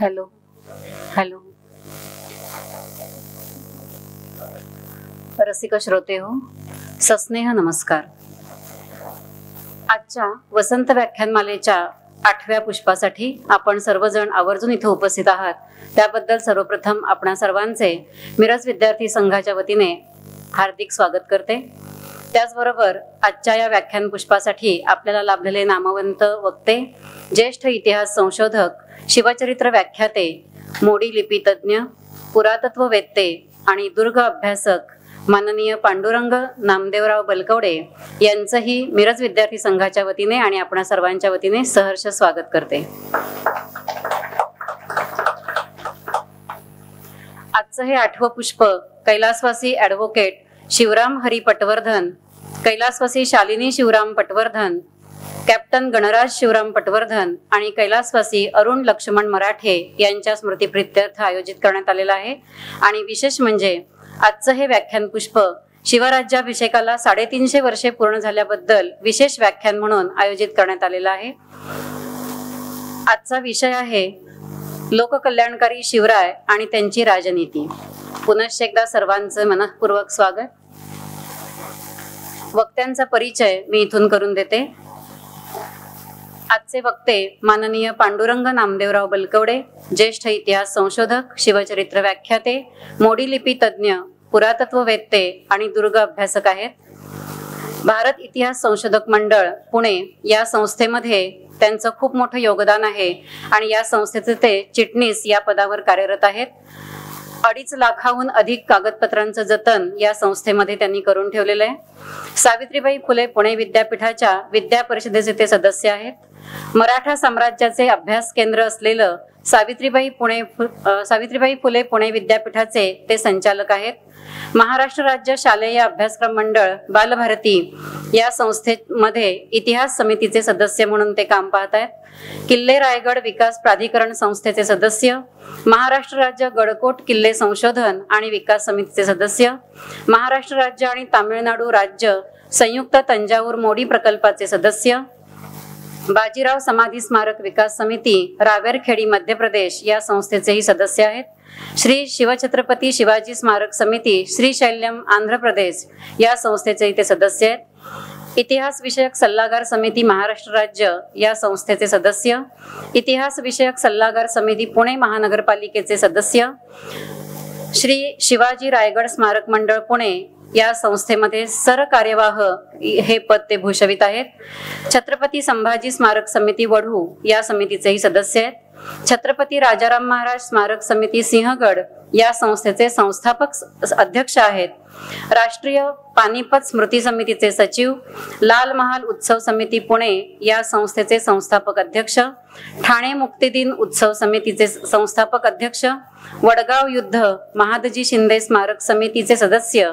Hello hello रसिक श्रोते हो, सस्नेह नमस्कार. आजच्या वसंत व्याख्यानमालेच्या 8व्या पुष्पासाठी आपण सर्वजण आवर्जून इथे उपस्थित आहात. त्याबद्दल सर्वप्रथम आपणा सर्वांचे मिरज विद्यार्थी संघाच्या वतीने हार्दिक स्वागत करते. त्याचबरोबर आजच्या या व्याख्यान पुष्पासाठी आपल्याला लाभलेले नामवंत वक्ते, ज्येष्ठ इतिहास संशोधक, शिवचरित्र व्याख्याते, मोडी लिपी तज्ञ, पुरातत्ववेत्ते आणि दुर्ग अभ्यासक माननीय पांडुरंग नामदेवराव बलकवडे यांचंही मिरज विद्यार्थी संघाच्या वतीने आणि आपणा सर्वांच्या वतीने सहर्ष स्वागत करते. आजचं हे 8वं पुष्प कैलासवासी ॲडव्होकेट शिवराम हरी पटवर्धन, कैलासवासी शालिनी शिवराम पटवर्धन, कॅप्टन गणराज शिवराम पटवर्धन आणि कैलासवासी अरुण लक्ष्मण मराठे यांच्या स्मृतिप्रित्यर्थ आयोजित करण्यात आलेला आहे. आणि विशेष म्हणजे आजचं हे व्याख्यान पुष्प शिवराज्याभिषेकाला 350 वर्षे पूर्ण झाल्याबद्दल विशेष व्याख्यान म्हणून आयोजित करण्यात आलेला आहे. आजचा विषय आहे लोककल्याणकारी शिवराय आणि त्यांची राजनीती. पुनश्च एकदा सर्वांचं मनःपूर्वक स्वागत. वक्त्यांचा परिचय मी इथून करून देते. आजचे वक्ते माननीय पांडुरंग नामदेवराव बलकवडे, ज्येष्ठ इतिहास संशोधक, शिवचरित्र व्याख्याते, मोडी लिपी तज्ञ, पुरातत्ववेत्ते आणि दुर्ग अभ्यासक आहेत. भारत इतिहास संशोधक मंडळ पुणे या संस्थेमध्ये त्यांचं खूप मोठं योगदान आहे आणि या संस्थेचे ते चिटणीस या पदावर कार्यरत आहेत. 2.5 लाखाहून अधिक कागदपत्रांचं जतन या संस्थेमध्ये त्यांनी करून ठेवलेलं आहे. सावित्रीबाई फुले पुणे विद्यापीठाच्या विद्या परिषदेचे ते सदस्य आहेत. मराठा साम्राज्याचे अभ्यास केंद्र असलेलं सावित्रीबाई फुले पुणे विद्यापीठाचे ते संचालक आहेत. महाराष्ट्र राज्य शालेय अभ्यासक्रम मंडळ बालभारती या संस्थेमध्ये इतिहास समितीचे सदस्य म्हणून ते काम पाहत आहेत. किल्ले रायगड विकास प्राधिकरण संस्थेचे सदस्य, महाराष्ट्र राज्य गडकोट किल्ले संशोधन आणि विकास समितीचे सदस्य, महाराष्ट्र राज्य आणि तामिळनाडू राज्य संयुक्त तंजाऊर मोडी प्रकल्पाचे सदस्य, बाजीराव समाधी स्मारक विकास समिती रावेरखेडी मध्य प्रदेश या संस्थेचेही सदस्य आहेत. श्री शिवछत्रपती शिवाजी स्मारक समिती श्रीशैल्यम आंध्र प्रदेश या संस्थेचे ते सदस्य आहेत. इतिहास विषयक सल्लागार समिती महाराष्ट्र राज्य या संस्थेचे सदस्य, इतिहास विषयक सल्लागार समिती पुणे महानगरपालिकेचे सदस्य, श्री शिवाजी रायगड स्मारक मंडळ पुणे या संस्थेमध्ये सरकार्यवाह हे पद ते भूषवित आहेत. छत्रपती संभाजी स्मारक समिती वढू या समितीचेही सदस्य आहेत. छत्रपती राजाराम महाराज स्मारक समिती सिंहगड या संस्थेचे संस्थापक अध्यक्ष आहेत. राष्ट्रीय पानिपत स्मृती समितीचे सचिव, लाल महाल उत्सव समिती पुणे या संस्थेचे संस्थापक अध्यक्ष, ठाणे मुक्तीदिन उत्सव समितीचे संस्थापक अध्यक्ष, वडगाव युद्ध महादजी शिंदे स्मारक समितीचे सदस्य,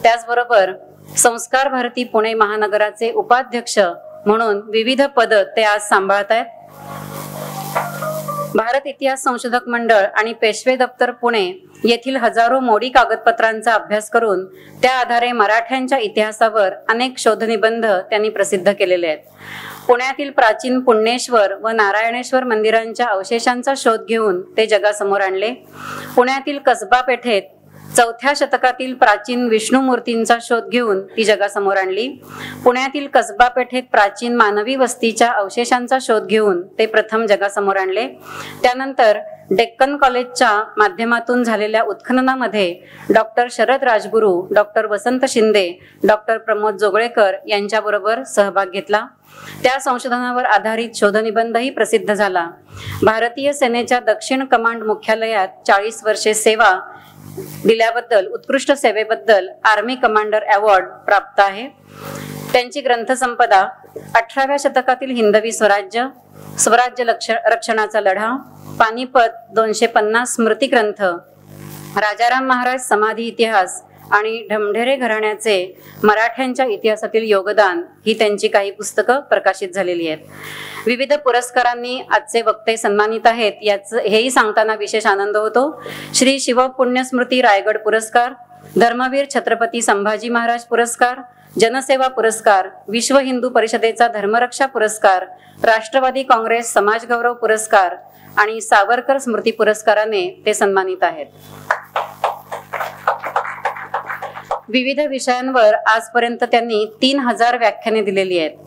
त्याचबरोबर संस्कार भारती पुणे महानगराचे उपाध्यक्ष म्हणून विविध पद ते आज सांभाळत आहेत. भारत इतिहास संशोधक मंडळ आणि पेशवे दप्तर पुणे येथील हजारो मोडी कागदपत्रांचा अभ्यास करून त्या आधारे मराठ्यांच्या इतिहासावर अनेक शोधनिबंध त्यांनी प्रसिद्ध केलेले आहेत. पुण्यातील प्राचीन पुण्येश्वर व नारायणेश्वर मंदिरांच्या अवशेषांचा शोध घेऊन ते जगासमोर आणले. पुण्यातील कसबा पेठेत 4थ्या शतकातील प्राचीन विष्णू मूर्तींचा शोध घेऊन ती जगासमोर आणली. पुण्यातील कसबा पेठेत प्राचीन मानवी वस्तीच्या अवशेषांचा शोध घेऊन ते प्रथम जगासमोर आणले. त्यानंतर डेक्कन कॉलेजच्या माध्यमातून झालेल्या उत्खननामध्ये डॉक्टर शरद राजगुरू, डॉक्टर वसंत शिंदे, डॉक्टर प्रमोद जोगळेकर यांच्याबरोबर सहभाग घेतला. त्या संशोधनावर आधारित शोधनिबंधही प्रसिद्ध झाला. भारतीय सेनेच्या दक्षिण कमांड मुख्यालयात 40 वर्षे सेवा दिल्याबद्दल उत्कृष्ट सेवेबद्दल आर्मी कमांडर अवॉर्ड प्राप्त आहे. त्यांची ग्रंथसंपदा 18व्या शतकातील हिंदवी स्वराज्य, स्वराज्य रक्षणाचा लढा, पानिपत 250 स्मृती ग्रंथ, राजाराम महाराज समाधी इतिहास आणि ढमढेरे घराण्याचे मराठ्यांच्या इतिहासातील योगदान ही त्यांची काही पुस्तकं प्रकाशित झालेली आहेत. विविध पुरस्कारांनी आजचे वक्ते सन्मानित आहेत हेही सांगताना विशेष आनंद होतो. श्री शिव पुण्यस्मृती रायगड पुरस्कार, धर्मवीर छत्रपती संभाजी महाराज पुरस्कार, जनसेवा पुरस्कार, विश्व हिंदू परिषदेचा धर्मरक्षा पुरस्कार, राष्ट्रवादी काँग्रेस समाजगौरव पुरस्कार, आणि सावरकर स्मृती पुरस्काराने ते सन्मानित आहेत. विविध विषयांवर आजपर्यंत त्यांनी 3000 व्याख्याने दिलेली आहेत.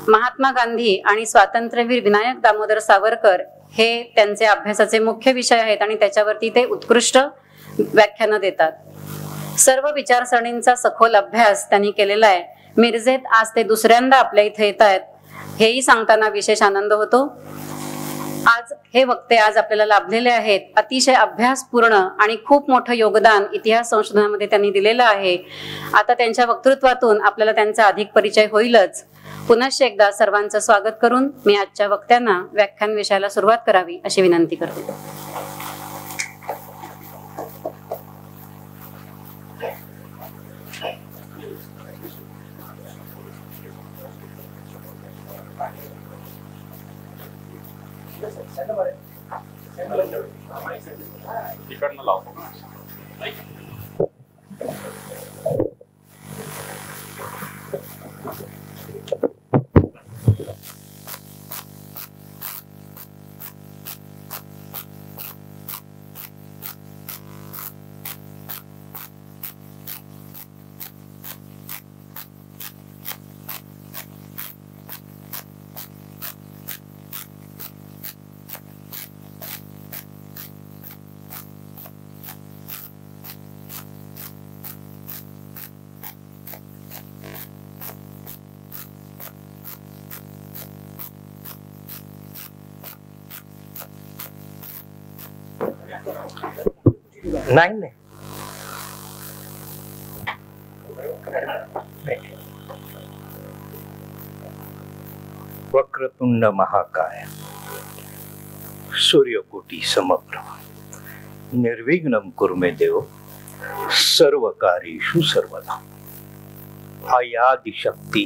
महात्मा गांधी आणि स्वातंत्र्यवीर विनायक दामोदर सावरकर हे त्यांचे अभ्यासाचे मुख्य विषय आहेत आणि त्याच्यावरती ते उत्कृष्ट व्याख्यानं देतात. सर्व विचारसरणींचा सखोल अभ्यास त्यांनी केलेला आहे. मिरजेत आज ते दुसऱ्यांदा आपल्या इथे येत आहेत, हेही सांगताना विशेष आनंद होतो. आज हे वक्ते आज आपल्याला लाभलेले आहेत. अतिशय अभ्यासपूर्ण आणि खूप मोठं योगदान इतिहास संशोधनामध्ये त्यांनी दिलेलं आहे. आता त्यांच्या वक्तृत्वातून आपल्याला त्यांचा अधिक परिचय होईलच. पुनश्च एकदा सर्वांचं स्वागत करून मी आजच्या वक्त्यांना व्याख्यान विषयाला सुरुवात करावी अशी विनंती करते. नाही नाही वक्रतुंड महाकाय सूर्यकोटी समप्रभ निर्विघ्नं कुर्मे देव सर्वकार्येषु सर्वदा. आयादिशक्ती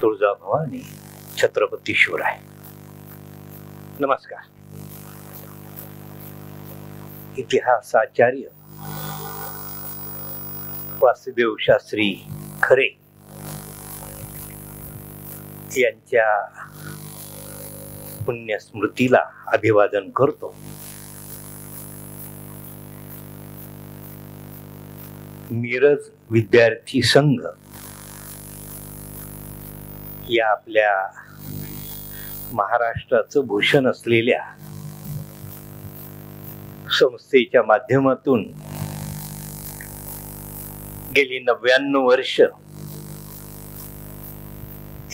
तुळजा भवानी छत्रपती शिवराय. नमस्कार. इतिहासाचार्य वासुदेव शास्त्री खरे यांच्या पुण्यस्मृतीला अभिवादन करतो. मिरज विद्यार्थी संघ या आपल्या महाराष्ट्राचं भूषण असलेल्या संस्थेच्या माध्यमातून गेली 99 वर्ष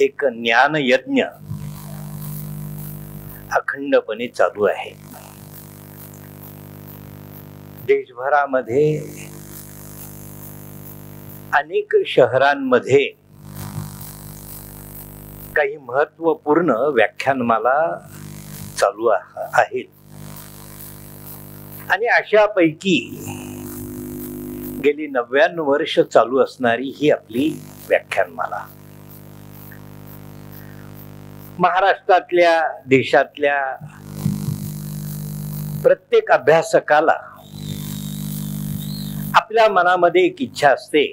एक ज्ञान यज्ञ अखंडपणे चालू आहे. देशभरामध्ये अनेक शहरांमध्ये काही महत्वपूर्ण व्याख्यानमाला चालू आहेत आणि अशापैकी गेली 99 वर्ष चालू असणारी ही आपली व्याख्यानमाला महाराष्ट्रातल्या देशातल्या प्रत्येक अभ्यासकाला आपल्या मनामध्ये एक इच्छा असते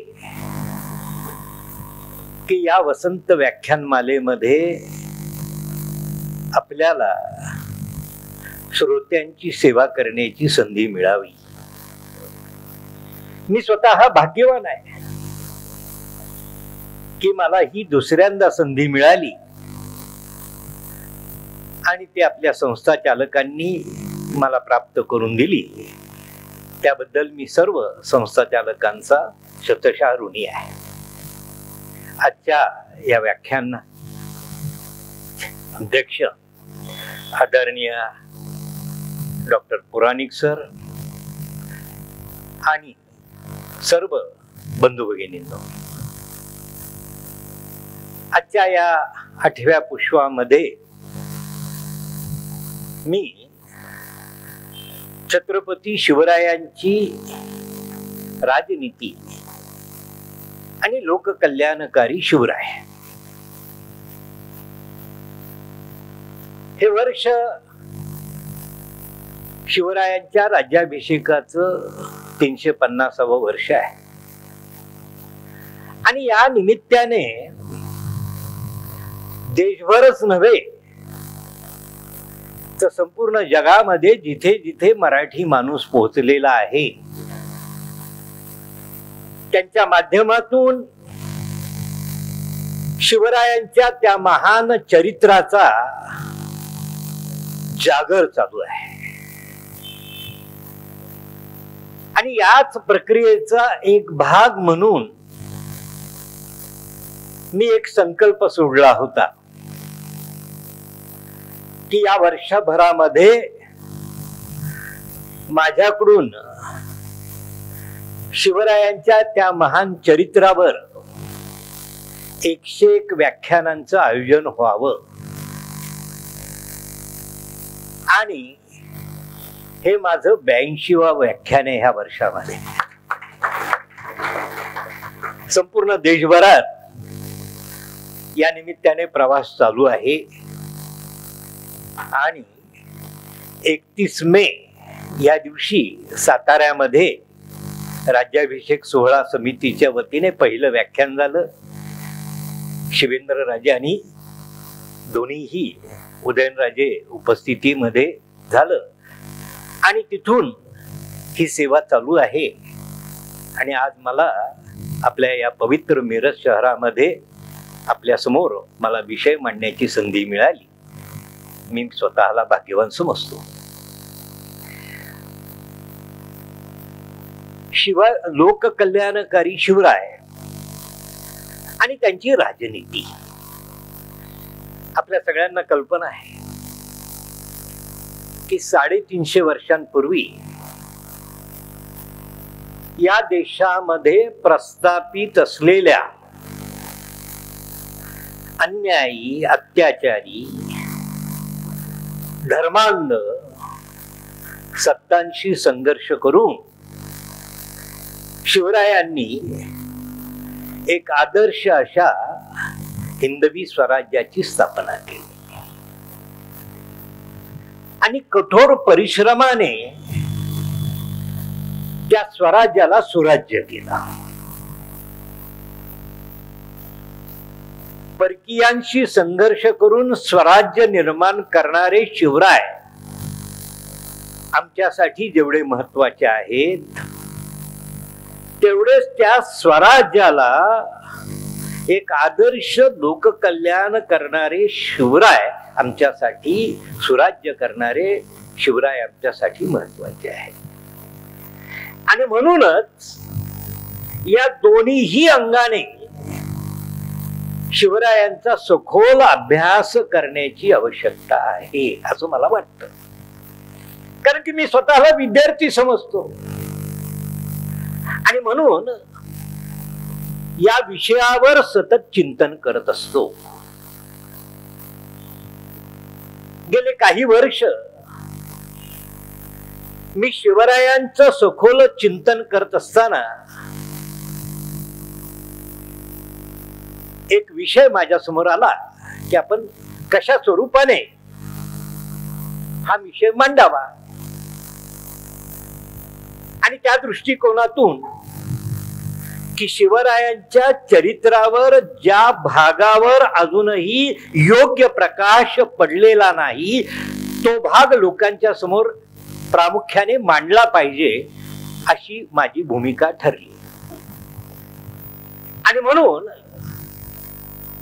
की या वसंत व्याख्यानमालेमध्ये आपल्याला श्रोत्यांची सेवा करण्याची संधी मिळावी. मी स्वतः भाग्यवान आहे की मला ही दुसऱ्यांदा संधी मिळाली आणि ते आपल्या संस्था चालकांनी मला प्राप्त करून दिली. त्याबद्दल मी सर्व संस्था चालकांचा शतशः ऋणी आहे. आजच्या या व्याख्यान अध्यक्ष आदरणीय डॉक्टर पुराणिक सर आणि सर्व बंधू भगिनींनो, आजच्या या 8व्या पुष्पामध्ये मी छत्रपती शिवरायांची राजनीती आणि लोककल्याणकारी शिवराय हे वर्ष शिवरायांच्या राज्याभिषेकाचं 350वं वर्ष आहे आणि या निमित्ताने देशभरच नव्हे तर संपूर्ण जगामध्ये जिथे जिथे मराठी माणूस पोहोचलेला आहे त्यांच्या माध्यमातून शिवरायांच्या त्या महान चरित्राचा जागर चालू आहे. आणि याच प्रक्रियेचा एक भाग म्हणून मी एक संकल्प सोडला होता की या वर्षभरामध्ये माझ्याकडून शिवरायांच्या त्या महान चरित्रावर 101 व्याख्यानांचं आयोजन व्हावं आणि हे माझं 82वा व्याख्यान आहे ह्या वर्षामध्ये. संपूर्ण देशभरात या निमित्ताने प्रवास चालू आहे आणि 31 मे या दिवशी साताऱ्यामध्ये राज्याभिषेक सोहळा समितीच्या वतीने पहिलं व्याख्यान झालं. शिवेंद्रराजे आणि दोन्हीही उदयनराजे उपस्थितीमध्ये झालं आणि तिथून ही सेवा चालू आहे. आणि आज मला आपल्या या पवित्र मिरज शहरामध्ये आपल्या समोर मला विषय मांडण्याची संधी मिळाली. मी स्वतःला भाग्यवान समजतो. शिवाय लोककल्याणकारी शिवराय आणि त्यांची राजनीती आपल्या सगळ्यांना कल्पना आहे की 350 वर्षांपूर्वी या देशामध्ये प्रस्थापित असलेल्या अन्यायी, अत्याचारी, धर्मांध सत्तांशी संघर्ष करून शिवरायांनी एक आदर्श अशा हिंदवी स्वराज्याची स्थापना केली आणि कठोर परिश्रमाने त्या स्वराज्याला सुराज्य केला. परकीयांशी संघर्ष करून स्वराज्य निर्माण करणारे शिवराय आमच्यासाठी जेवढे महत्वाचे आहेत तेवढेच त्या स्वराज्याला एक आदर्श लोककल्याण करणारे शिवराय आमच्यासाठी, सुराज्य करणारे शिवराय आमच्यासाठी महत्वाचे आहे. आणि म्हणूनच या दोन्हीही अंगाने शिवरायांचा सखोल अभ्यास करण्याची आवश्यकता आहे असं मला वाटतं. कारण की मी स्वतःला विद्यार्थी समजतो आणि म्हणून या विषयावर सतत चिंतन करत असतो. गेले काही वर्ष मी शिवरायांचं सखोल चिंतन करत असताना एक विषय माझ्या समोर आला की आपण कशा स्वरूपाने हा विषय मांडावा. आणि त्या दृष्टिकोनातून की शिवरायांच्या चरित्रावर ज्या भागावर अजूनही योग्य प्रकाश पडलेला नाही तो भाग लोकांच्या समोर प्रामुख्याने मांडला पाहिजे अशी माझी भूमिका ठरली. आणि म्हणून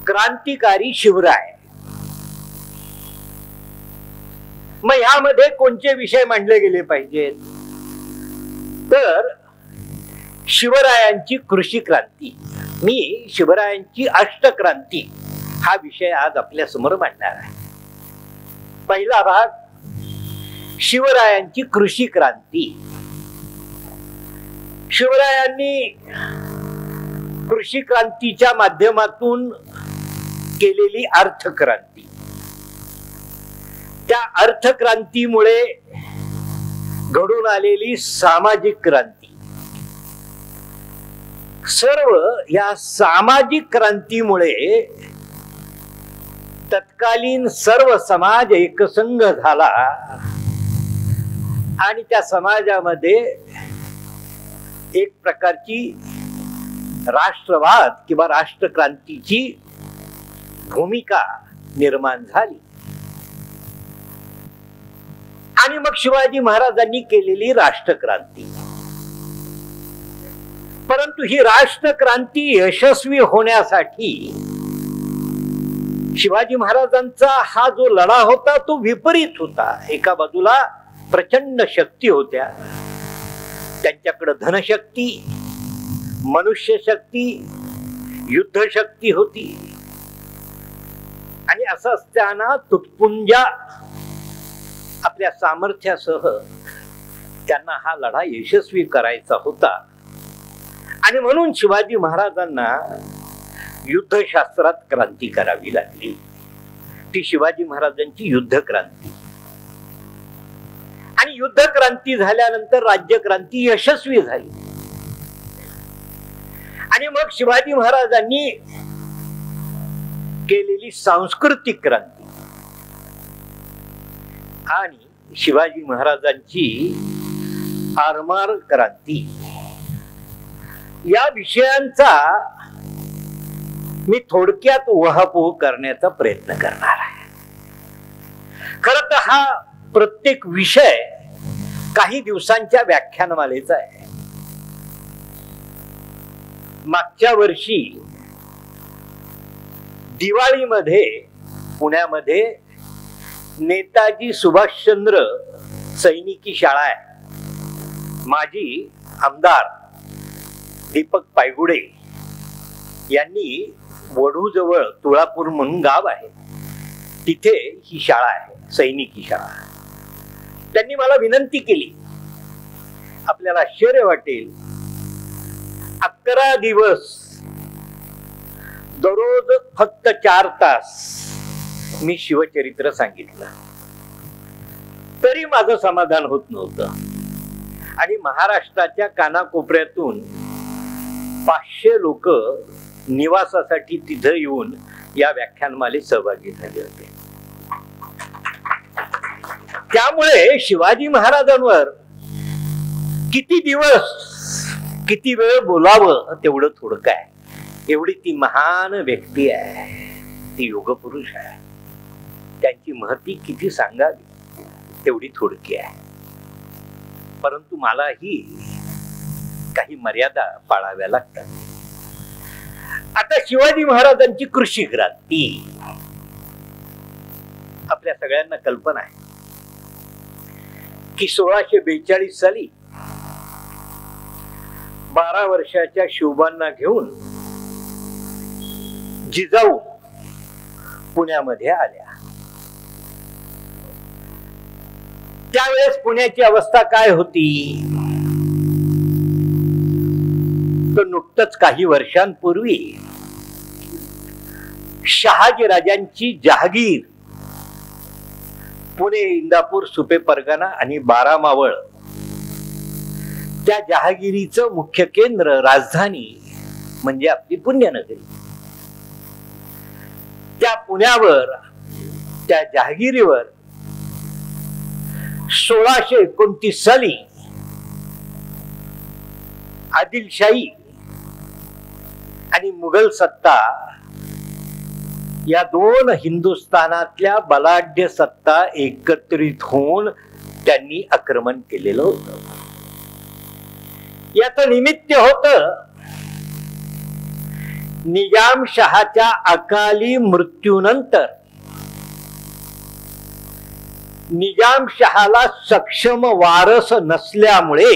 क्रांतिकारी शिवराय, मग यामध्ये कोणते विषय मांडले गेले पाहिजेत तर शिवरायांची कृषी क्रांती, मी शिवरायांची अष्टक्रांती हा विषय आज आपल्या समोर मांडणार आहे. पहिला भाग शिवरायांची कृषी क्रांती. शिवरायांनी कृषी क्रांतीच्या माध्यमातून केलेली अर्थक्रांती, त्या अर्थक्रांतीमुळे घडून आलेली सामाजिक क्रांती, सर्व या सामाजिक क्रांतीमुळे तत्कालीन सर्व समाज एकसंघ झाला आणि त्या समाजामध्ये एक प्रकारची राष्ट्रवाद किंवा राष्ट्रक्रांतीची भूमिका निर्माण झाली. आणि मग शिवाजी महाराजांनी केलेली राष्ट्रक्रांती. परंतु ही राष्ट्रक्रांती यशस्वी होण्यासाठी शिवाजी महाराजांचा हा जो लढा होता तो विपरीत होता. एका बाजूला प्रचंड शक्ती होत्या, त्यांच्याकडे धनशक्ती, मनुष्यशक्ती, युद्धशक्ती होती, आणि असं असताना तुटपुंजा आपल्या सामर्थ्यासह त्यांना हा लढा यशस्वी करायचा होता. आणि म्हणून शिवाजी महाराजांना युद्धशास्त्रात क्रांती करावी लागली. ती शिवाजी महाराजांची युद्ध क्रांती. आणि युद्ध क्रांती झाल्यानंतर राज्यक्रांती यशस्वी झाली. आणि मग शिवाजी महाराजांनी केलेली सांस्कृतिक क्रांती आणि शिवाजी महाराजांची आरमार क्रांती या विषयांचा मी थोडक्यात उहापोह करण्याचा प्रयत्न करणार आहे. खरं तर हा प्रत्येक विषय काही दिवसांच्या व्याख्यानमालेचा आहे. मागच्या वर्षी दिवाळीमध्ये पुण्यामध्ये नेताजी सुभाषचंद्र सैनिकी शाळा आहे. माजी आमदार दीपक पायगुडे यांनी वढूजवळ तुळापूर म्हणून गाव आहे, तिथे ही शाळा आहे, सैनिकी शाळा. त्यांनी मला विनंती केली, आपल्याला आश्चर्य वाटेल, 11 दिवस दररोज फक्त 4 तास मी शिवचरित्र सांगितलं, तरी माझं समाधान होत नव्हतं. आणि महाराष्ट्राच्या कानाकोपऱ्यातून 500 लोक निवासासाठी तिथं येऊन या व्याख्यानमालेत सहभागी झाले होते. त्यामुळे शिवाजी महाराजांवर किती दिवस किती वेळ बोलावं तेवढं थोडं काय. एवढी ती महान व्यक्ती आहे, ती योगपुरुष आहे, त्यांची महती किती सांगावी तेवढी थोडकी आहे. परंतु मलाही काही मर्यादा पाळाव्या लागतात. आता शिवाजी महाराजांची कृषी क्रांती आपल्या सगळ्यांना कल्पना आहे की 1642 साली 12 वर्षाच्या शिवबांना घेऊन जिजाऊ पुण्यामध्ये आल्या. त्यावेळेस पुण्याची अवस्था काय होती, तर नुकतंच काही वर्षांपूर्वी शहाजी राजांची जहागीर पुणे, इंदापूर, सुपे परगणा आणि 12 मावळ त्या जहागिरीचं मुख्य केंद्र, राजधानी म्हणजे आपली पुण्यनगरी. त्या पुण्यावर, त्या जहागिरीवर 1629 साली आदिलशाही आणि मुघल सत्ता या 2 हिंदुस्थानातल्या बलाढ्य सत्ता एकत्रित होऊन त्यांनी आक्रमण केलेलं होतं. याचं निमित्त होतं निजामशहाच्या अकाली मृत्यूनंतर निजामशहाला सक्षम वारस नसल्यामुळे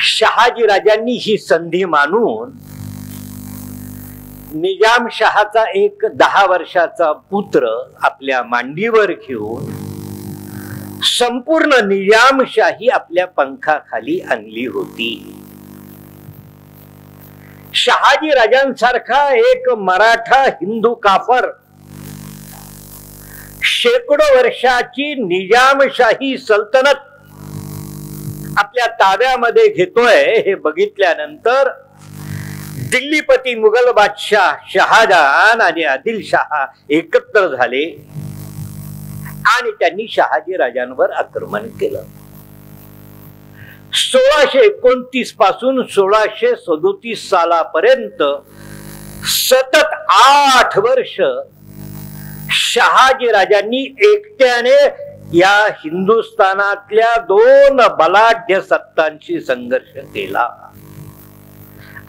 शहाजी राजांनी ही संधी मानून निजामशहाचा एक 10 वर्षाचा पुत्र आपल्या मांडीवर घेऊन संपूर्ण निजामशाही आपल्या पंखाखाली आणली होती. शहाजी राजांसारखा एक मराठा हिंदू काफर शेकडो वर्षाची निजामशाही सल्तनत आपल्या ताब्यामध्ये घेतोय हे बघितल्यानंतर दिल्लीपती मुघल बादशाह शहाजहान आणि आदिलशाह एकत्र झाले आणि त्यांनी शहाजी राजांवर आक्रमण केलं. 1629 पासून 1637 सालापर्यंत सतत 8 वर्ष शहाजीराजांनी एकट्याने या हिंदुस्थानातल्या 2 बलाढ्य सत्तांशी संघर्ष केला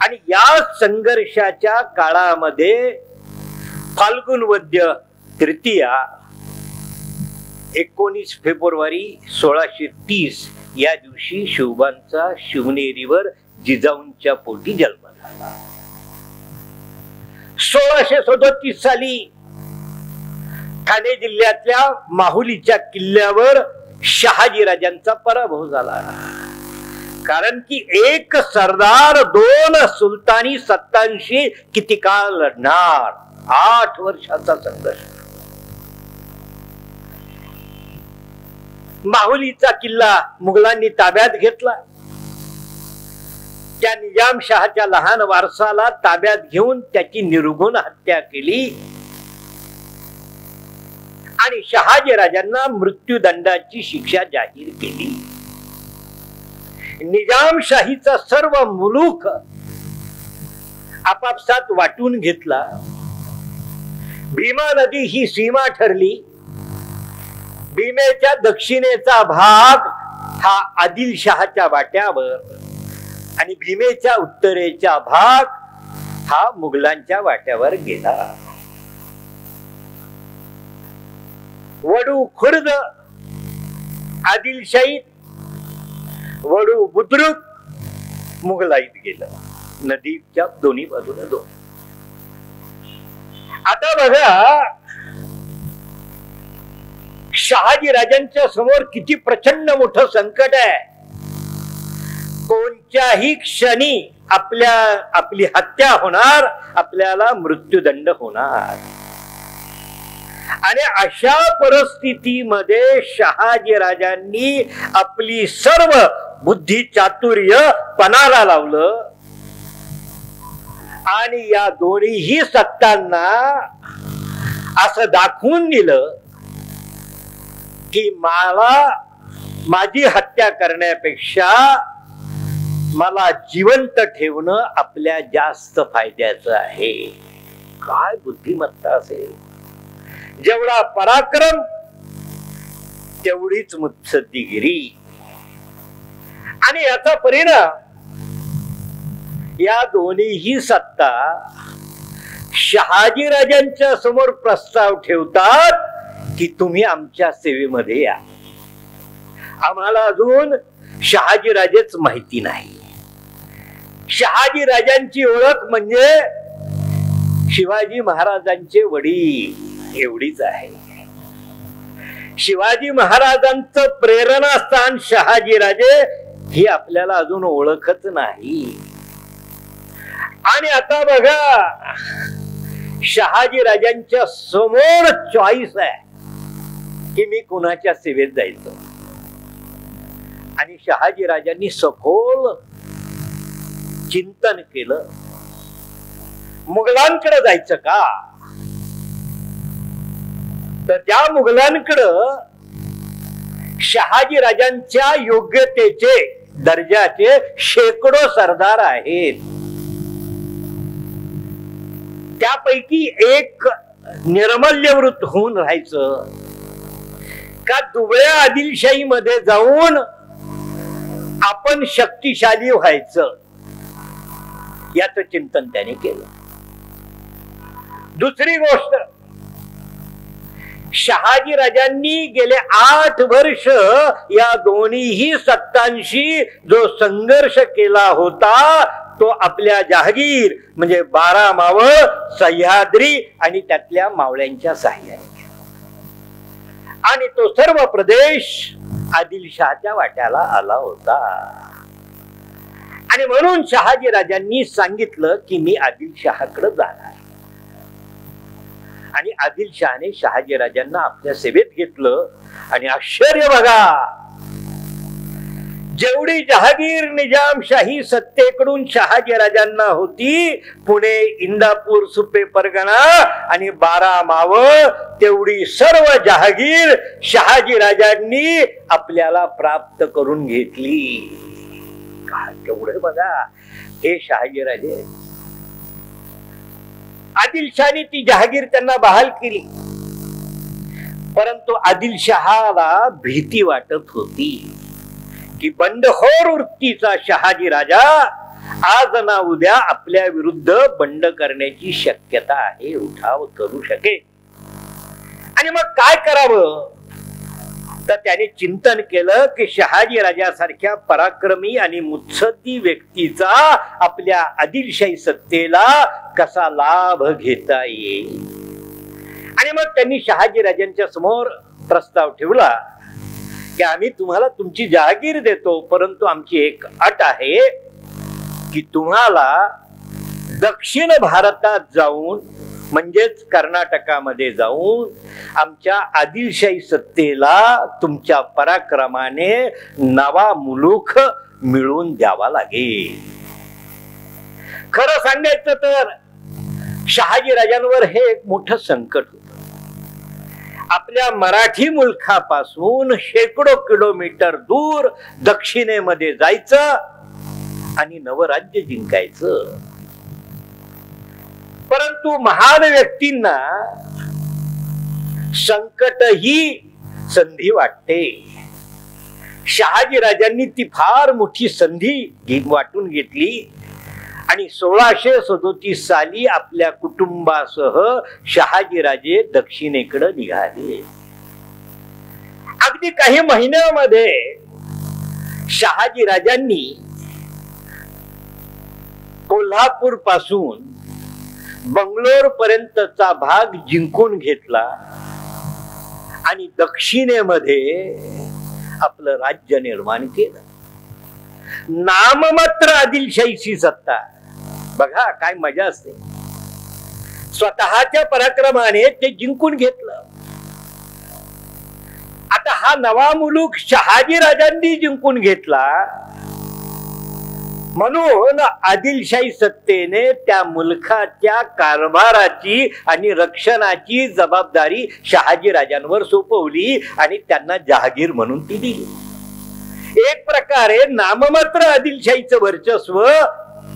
आणि या संघर्षाच्या काळामध्ये फाल्गुन वद्य तृतीया 19 फेब्रुवारी 1630 या दिवशी शिवबांचा शिवनेरीवर जिजाऊंच्या पोटी जन्म झाला. 1637 साली ठाणे जिल्ह्यातल्या माहुलीच्या किल्ल्यावर शहाजीराजांचा पराभव झाला. कारण की एक सरदार 2 सुलतानी सत्तांशी किती काळ लढणार. 8 वर्षाचा संघर्ष. माहुलीचा किल्ला मुघलांनी ताब्यात घेतला. त्या निजामशहाच्या लहान वारसाला ताब्यात घेऊन त्याची निर्घुण हत्या केली आणि शहाजीराजांना मृत्यूदंडाची शिक्षा जाहीर केली. निजामशाहीचा सर्व मुलूक आपापसात वाटून घेतला. भीमा नदी ही सीमा ठरली. भीमेच्या दक्षिणेचा भाग हा आदिलशहाच्या वाट्यावर आणि भीमेच्या उत्तरेचा भाग हा मुघलांच्या वाट्यावर गेला. वडू खुर्द आदिलशाहीत, वडू बुद्रुक मुघलाईत गेलं. नदीच्या दोन्ही बाजूला 2. आता बघा शहाजीराजांच्या समोर किती प्रचंड मोठं संकट आहे. कोणत्याही क्षणी आपली हत्या होणार, आपल्याला मृत्यूदंड होणार. आणि अशा परिस्थितीमध्ये शहाजीराजांनी आपली सर्व बुद्धी चातुर्य पणाला लावलं आणि या दोन्हीही सत्तांना असं दाखवून दिलं की मला माझी हत्या करण्यापेक्षा मला जिवंत ठेवणं आपल्या जास्त फायद्याचं आहे. काय बुद्धिमत्ता असेल. जेवढा पराक्रम तेवढीच मुत्सद्दीगिरी. आणि याचा परिणाम या दोन्हीही सत्ता शहाजीराजांच्या समोर प्रस्ताव ठेवतात की तुम्ही आमच्या सेवेमध्ये या. आम्हाला अजून शहाजीराजेच माहिती नाही. शहाजीराजांची ओळख म्हणजे शिवाजी महाराजांचे वडील एवढीच आहे. शिवाजी महाराजांचं प्रेरणास्थान शहाजीराजे ही आपल्याला अजून ओळखच नाही. आणि आता बघा शहाजीराजांच्या समोर चॉईस आहे की मी कुणाच्या सेवेत जायचं. आणि शहाजीराजांनी सखोल चिंतन केलं. मुघलांकडे जायचं का? तर त्या मुघलांकडं शहाजीराजांच्या योग्यतेचे दर्जाचे शेकडो सरदार आहेत. त्यापैकी एक निर्मल्यवृत्त होऊन राहायचं का दुबळ्या आदिलशाही मध्ये जाऊन आपण शक्तिशाली व्हायचं, याचं चिंतन त्याने केलं. दुसरी गोष्ट, शहाजीराजांनी गेले 8 वर्ष या दोन्हीही सत्तांशी जो संघर्ष केला होता तो आपल्या जहागीर म्हणजे 12 मावळ, सह्याद्री आणि त्यातल्या मावळ्यांच्या साह्याने, आणि तो सर्व प्रदेश आदिलशहाच्या वाट्याला आला होता. आणि म्हणून शहाजीराजांनी सांगितलं की मी आदिलशहाकडे जाणार. आणि आदिलशहाने शहाजीराजांना आपल्या सेवेत घेतलं. आणि आश्चर्य बघा, जेवढी जहागीर निजामशाही सत्तेकडून शहाजीराजांना होती, पुणे, इंदापूर, सुपे परगणा आणि 12 मावळ, तेवढी सर्व जहागीर शहाजीराजांनी आपल्याला प्राप्त करून घेतली. काय तेवढे बघा हे शहाजीराजे. आदिलशहाने ती जहागीर त्यांना बहाल केली. परंतु आदिलशहाला भीती वाटत होती की बंडखोर वृत्तीचा शहाजी राजा आज ना उद्या आपल्या विरुद्ध बंड करण्याची शक्यता आहे, उठाव करू शकेल. आणि मग काय करावं, तर त्याने चिंतन केलं की शहाजी राजासारख्या पराक्रमी आणि मुत्सद्दी व्यक्तीचा आपल्या आदिलशाही सत्तेला कसा लाभ घेता येईल. आणि मग त्यांनी शहाजी राजांच्या समोर प्रस्ताव ठेवला की आम्ही तुम्हाला तुमची जहागीर देतो, परंतु आमची एक अट आहे की तुम्हाला दक्षिण भारतात जाऊन म्हणजेच कर्नाटकामध्ये जाऊन आमच्या आदिलशाही सत्तेला तुमच्या पराक्रमाने नवा मुलूख मिळवून द्यावा लागेल. खरं सांगायचं तर शहाजी राजांवर हे एक मोठं संकट होतं. आपल्या मराठी मुलखापासून शेकडो किलोमीटर दूर दक्षिणेमध्ये जायचं आणि नवराज्य जिंकायचं. परंतु महान व्यक्तींना संकट ही संधी वाटते. शहाजी राजांनी ती फार मोठी संधी वाटून घेतली आणि 1637 साली आपल्या कुटुंबासह शहाजी राजे दक्षिणेकडे निघाले. अगदी काही महिन्यामध्ये शहाजी राजांनी कोल्हापूर पासून बंगलोर पर्यंतचा भाग जिंकून घेतला आणि दक्षिणेमध्ये आपलं राज्य निर्माण केलं. नाममात्र आदिलशाहीची सत्ता. बघा काय मजा असते. स्वतःच्या पराक्रमाने ते जिंकून घेतलं. आता हा नवा मुलूक शहाजी राजांनी जिंकून घेतला म्हणून आदिलशाही सत्तेने त्या मुलखाच्या कारभाराची आणि रक्षणाची जबाबदारी शहाजी राजांवर सोपवली आणि त्यांना जहागीर म्हणून ती दिली. एक प्रकारे नाममात्र आदिलशाहीचं वर्चस्व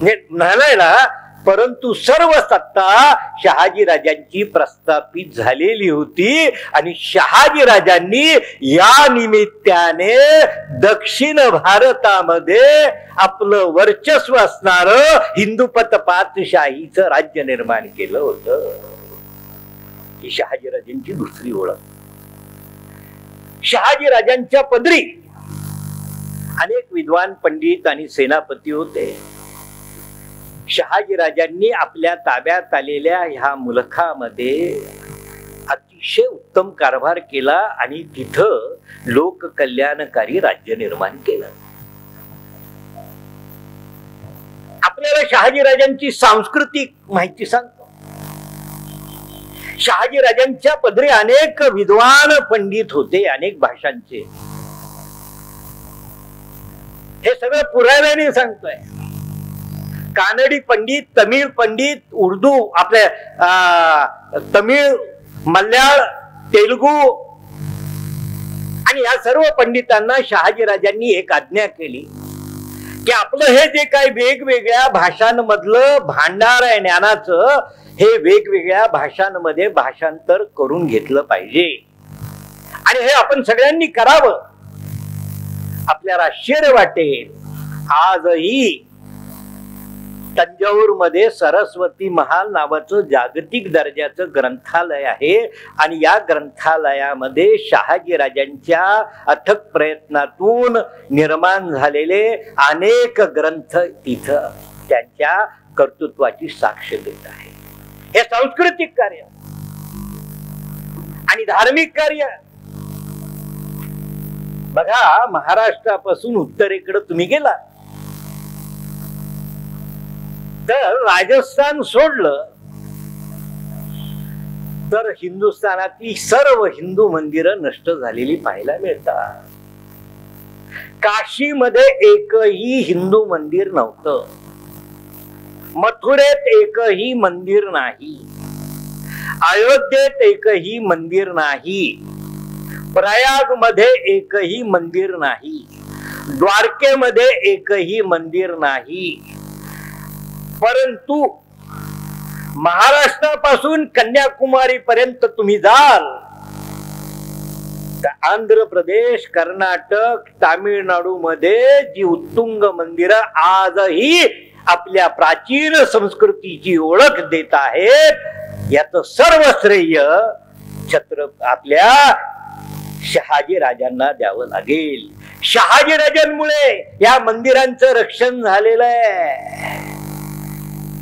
म्हणायला, परंतु सर्व सत्ता शहाजी राजांची प्रस्थापित झालेली होती आणि शहाजी राजांनी या निमित्ताने दक्षिण भारतामध्ये आपलं वर्चस्व असणारं हिंदुपत पातशाहीचं राज्य निर्माण केलं होतं. ही शहाजी राजांची दुसरी ओळख. शहाजी राजांच्या पदरी अनेक विद्वान पंडित आणि सेनापती होते. शहाजी राजांनी आपल्या ताब्यात आलेल्या ह्या मुलखामध्ये अतिशय उत्तम कारभार केला आणि तिथं लोककल्याणकारी राज्य निर्माण केलं. आपल्याला शहाजी राजांची सांस्कृतिक माहिती सांगतो. शहाजी राजांच्या पदरी अनेक विद्वान पंडित होते, अनेक भाषांचे. हे सगळं पुराव्याने सांगतोय. कानडी पंडित, तमिळ पंडित, उर्दू, आपल्या तमिळ, मल्याळ, तेलुगू आणि या सर्व पंडितांना शहाजी राजांनी एक आज्ञा केली की आपलं हे जे काही वेगवेगळ्या भाषांमधलं भांडार आहे ज्ञानाचं, हे वेगवेगळ्या भाषांमध्ये भाषांतर करून घेतलं पाहिजे आणि हे आपण सगळ्यांनी करावं. आपल्याला आश्चर्य वाटेल, आजही तंजाऊर मध्ये सरस्वती महाल नावाचं जागतिक दर्जाचं ग्रंथालय आहे आणि या ग्रंथालयामध्ये शहाजी राजांच्या अथक प्रयत्नातून निर्माण झालेले अनेक ग्रंथ तिथं त्यांच्या कर्तृत्वाची साक्ष देत आहे. हे सांस्कृतिक कार्य आणि धार्मिक कार्य. बघा, महाराष्ट्रापासून उत्तरेकडे तुम्ही गेला तर राजस्थान सोडलं तर हिंदुस्थानातली सर्व हिंदू मंदिरं नष्ट झालेली पाहायला मिळतात. काशीमध्ये एकही हिंदू मंदिर नव्हतं. मथुरेत एकही मंदिर नाही. अयोध्येत एकही मंदिर नाही. प्रयाग मध्ये एकही मंदिर नाही. द्वारकेमध्ये एकही मंदिर नाही. परंतु महाराष्ट्रापासून कन्याकुमारी पर्यंत तुम्ही जाल आंध्र प्रदेश, कर्नाटक, तामिळनाडू मध्ये जी उत्तुंग मंदिरं आजही आपल्या प्राचीन संस्कृतीची ओळख देत आहेत, याचं सर्व श्रेय आपल्या शहाजी राजांना द्यावं लागेल. शहाजी राजांमुळे या मंदिरांचं रक्षण झालेलं आहे.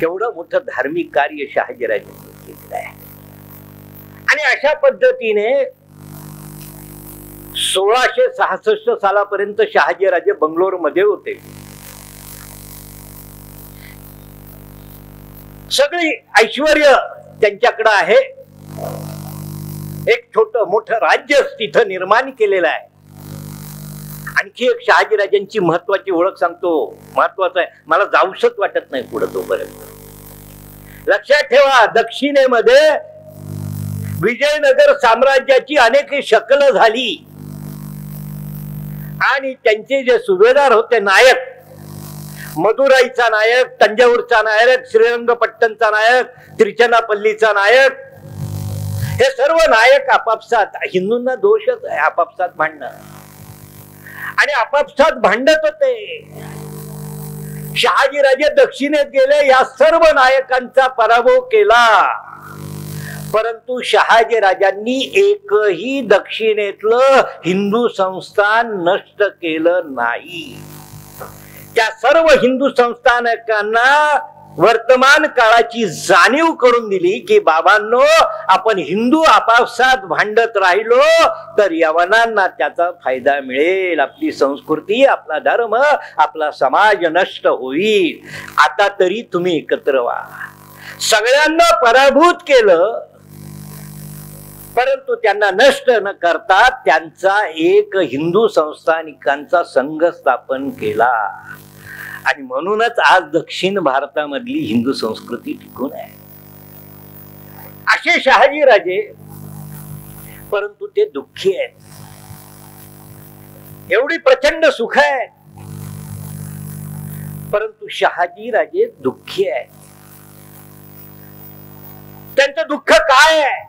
केवढं मोठं धार्मिक कार्य शहाजी राजांनी केलेलं आहे. आणि अशा पद्धतीने 1666 सालापर्यंत शहाजी राजे बंगलोर मध्ये होते. सगळी ऐश्वर्य त्यांच्याकडे आहे. एक छोटं मोठं राज्य तिथं निर्माण केलेलं आहे. आणखी एक शहाजी राजांची महत्वाची ओळख सांगतो. महत्वाचं आहे, मला जाऊसच वाटत नाही पुढे तोपर्यंत. लक्षात ठेवा, दक्षिणेमध्ये विजयनगर साम्राज्याची अनेक शकल झाली आणि त्यांचे जे सुभेदार होते, नायक, मदुराईचा नायक, तंजावूरचा नायक, श्रीरंगपट्टणचा नायक, त्रिचनापल्लीचा नायक, हे सर्व नायक आपापसात, हिंदूंना दोषच आहे आपापसात भांडणं, आणि आपापसात भांडत होते. शहाजीराजे दक्षिणेत गेले, या सर्व नायकांचा पराभव केला, परंतु शहाजी राजांनी एकही दक्षिणेतलं हिंदू संस्थान नष्ट केलं नाही. त्या सर्व हिंदू संस्थानकांना वर्तमान काळाची जाणीव करून दिली की बाबांनो, आपण हिंदू आपापसात भांडत राहिलो तर यवनांना त्याचा फायदा मिळेल, आपली संस्कृती, आपला धर्म, आपला समाज नष्ट होईल. आता तरी तुम्ही एकत्र व्हा. सगळ्यांना पराभूत केलं, परंतु त्यांना नष्ट न करता त्यांचा एक हिंदू संस्थानिकांचा संघ स्थापन केला. आणि म्हणूनच आज दक्षिण भारतामधली हिंदू संस्कृती टिकून आहे. असे शहाजी राजे, परंतु ते दुःखी आहेत. एवढी प्रचंड सुख आहे, परंतु शहाजी राजे दुःखी आहेत. त्यांचं दुःख काय आहे?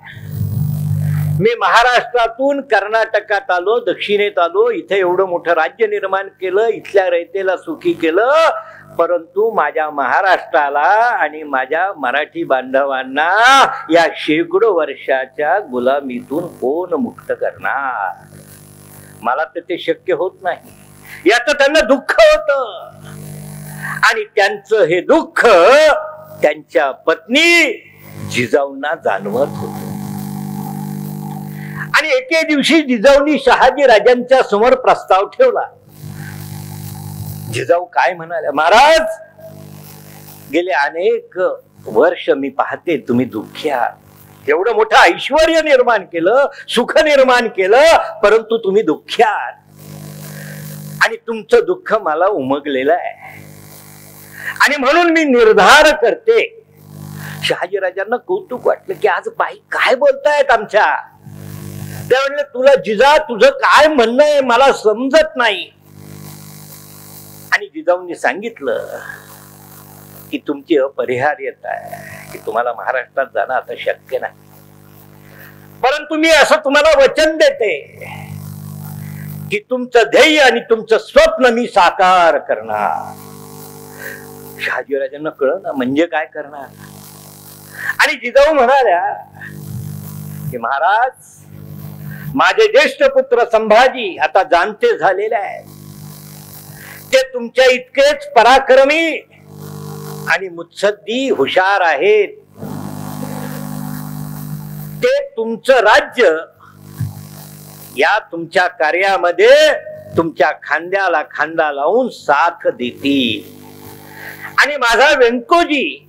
मी महाराष्ट्रातून कर्नाटकात आलो, दक्षिणेत आलो, इथे एवढं मोठं राज्य निर्माण केलं, इथल्या रयतेला सुखी केलं, परंतु माझ्या महाराष्ट्राला आणि माझ्या मराठी बांधवांना या शेकडो वर्षाच्या गुलामीतून कोण मुक्त करणार? मला तर ते शक्य होत नाही. याचं त्यांना दुःख होत, आणि त्यांचं हे दुःख त्यांच्या पत्नी जिजाऊंना जाणवत होत. आणि एके दिवशी जिजाऊंनी शहाजी राजांच्या समोर प्रस्ताव ठेवला. जिजाऊ काय म्हणाल्या? महाराज, गेले अनेक वर्ष मी पाहते तुम्ही दुःखी आहात. एवढं मोठं ऐश्वर्य निर्माण केलं, सुख निर्माण केलं, परंतु तुम्ही दुःखी आहात. आणि तुमचं दुःख मला उमगलेलं आहे, आणि म्हणून मी निर्धार करते. शहाजी राजांना कौतुक वाटलं की आज बाई काय बोलतायत आमच्या. ते म्हणले, तुला जिजा, तुझं काय म्हणणं आहे मला समजत नाही. आणि जिजाऊंनी सांगितलं की तुमची अपरिहार्यता आहे, की तुम्हाला महाराष्ट्रात जाणं आता शक्य नाही, परंतु मी असं तुम्हाला वचन देते की तुमचं ध्येय आणि तुमचं स्वप्न मी साकार करणार. शहाजीराजांना कळलं ना, म्हणजे काय करणार. आणि जिजाऊ म्हणाल्या की महाराज, माझे ज्येष्ठ पुत्र संभाजी आता जाणते झालेले आहेत. ते तुमच्या इतकेच पराक्रमी आणि मुत्सद्दी हुशार आहेत. ते तुमचं राज्य या तुमच्या कार्यामध्ये तुमच्या खांद्याला खांदा लावून साथ देतील. आणि माझा व्यंकोजी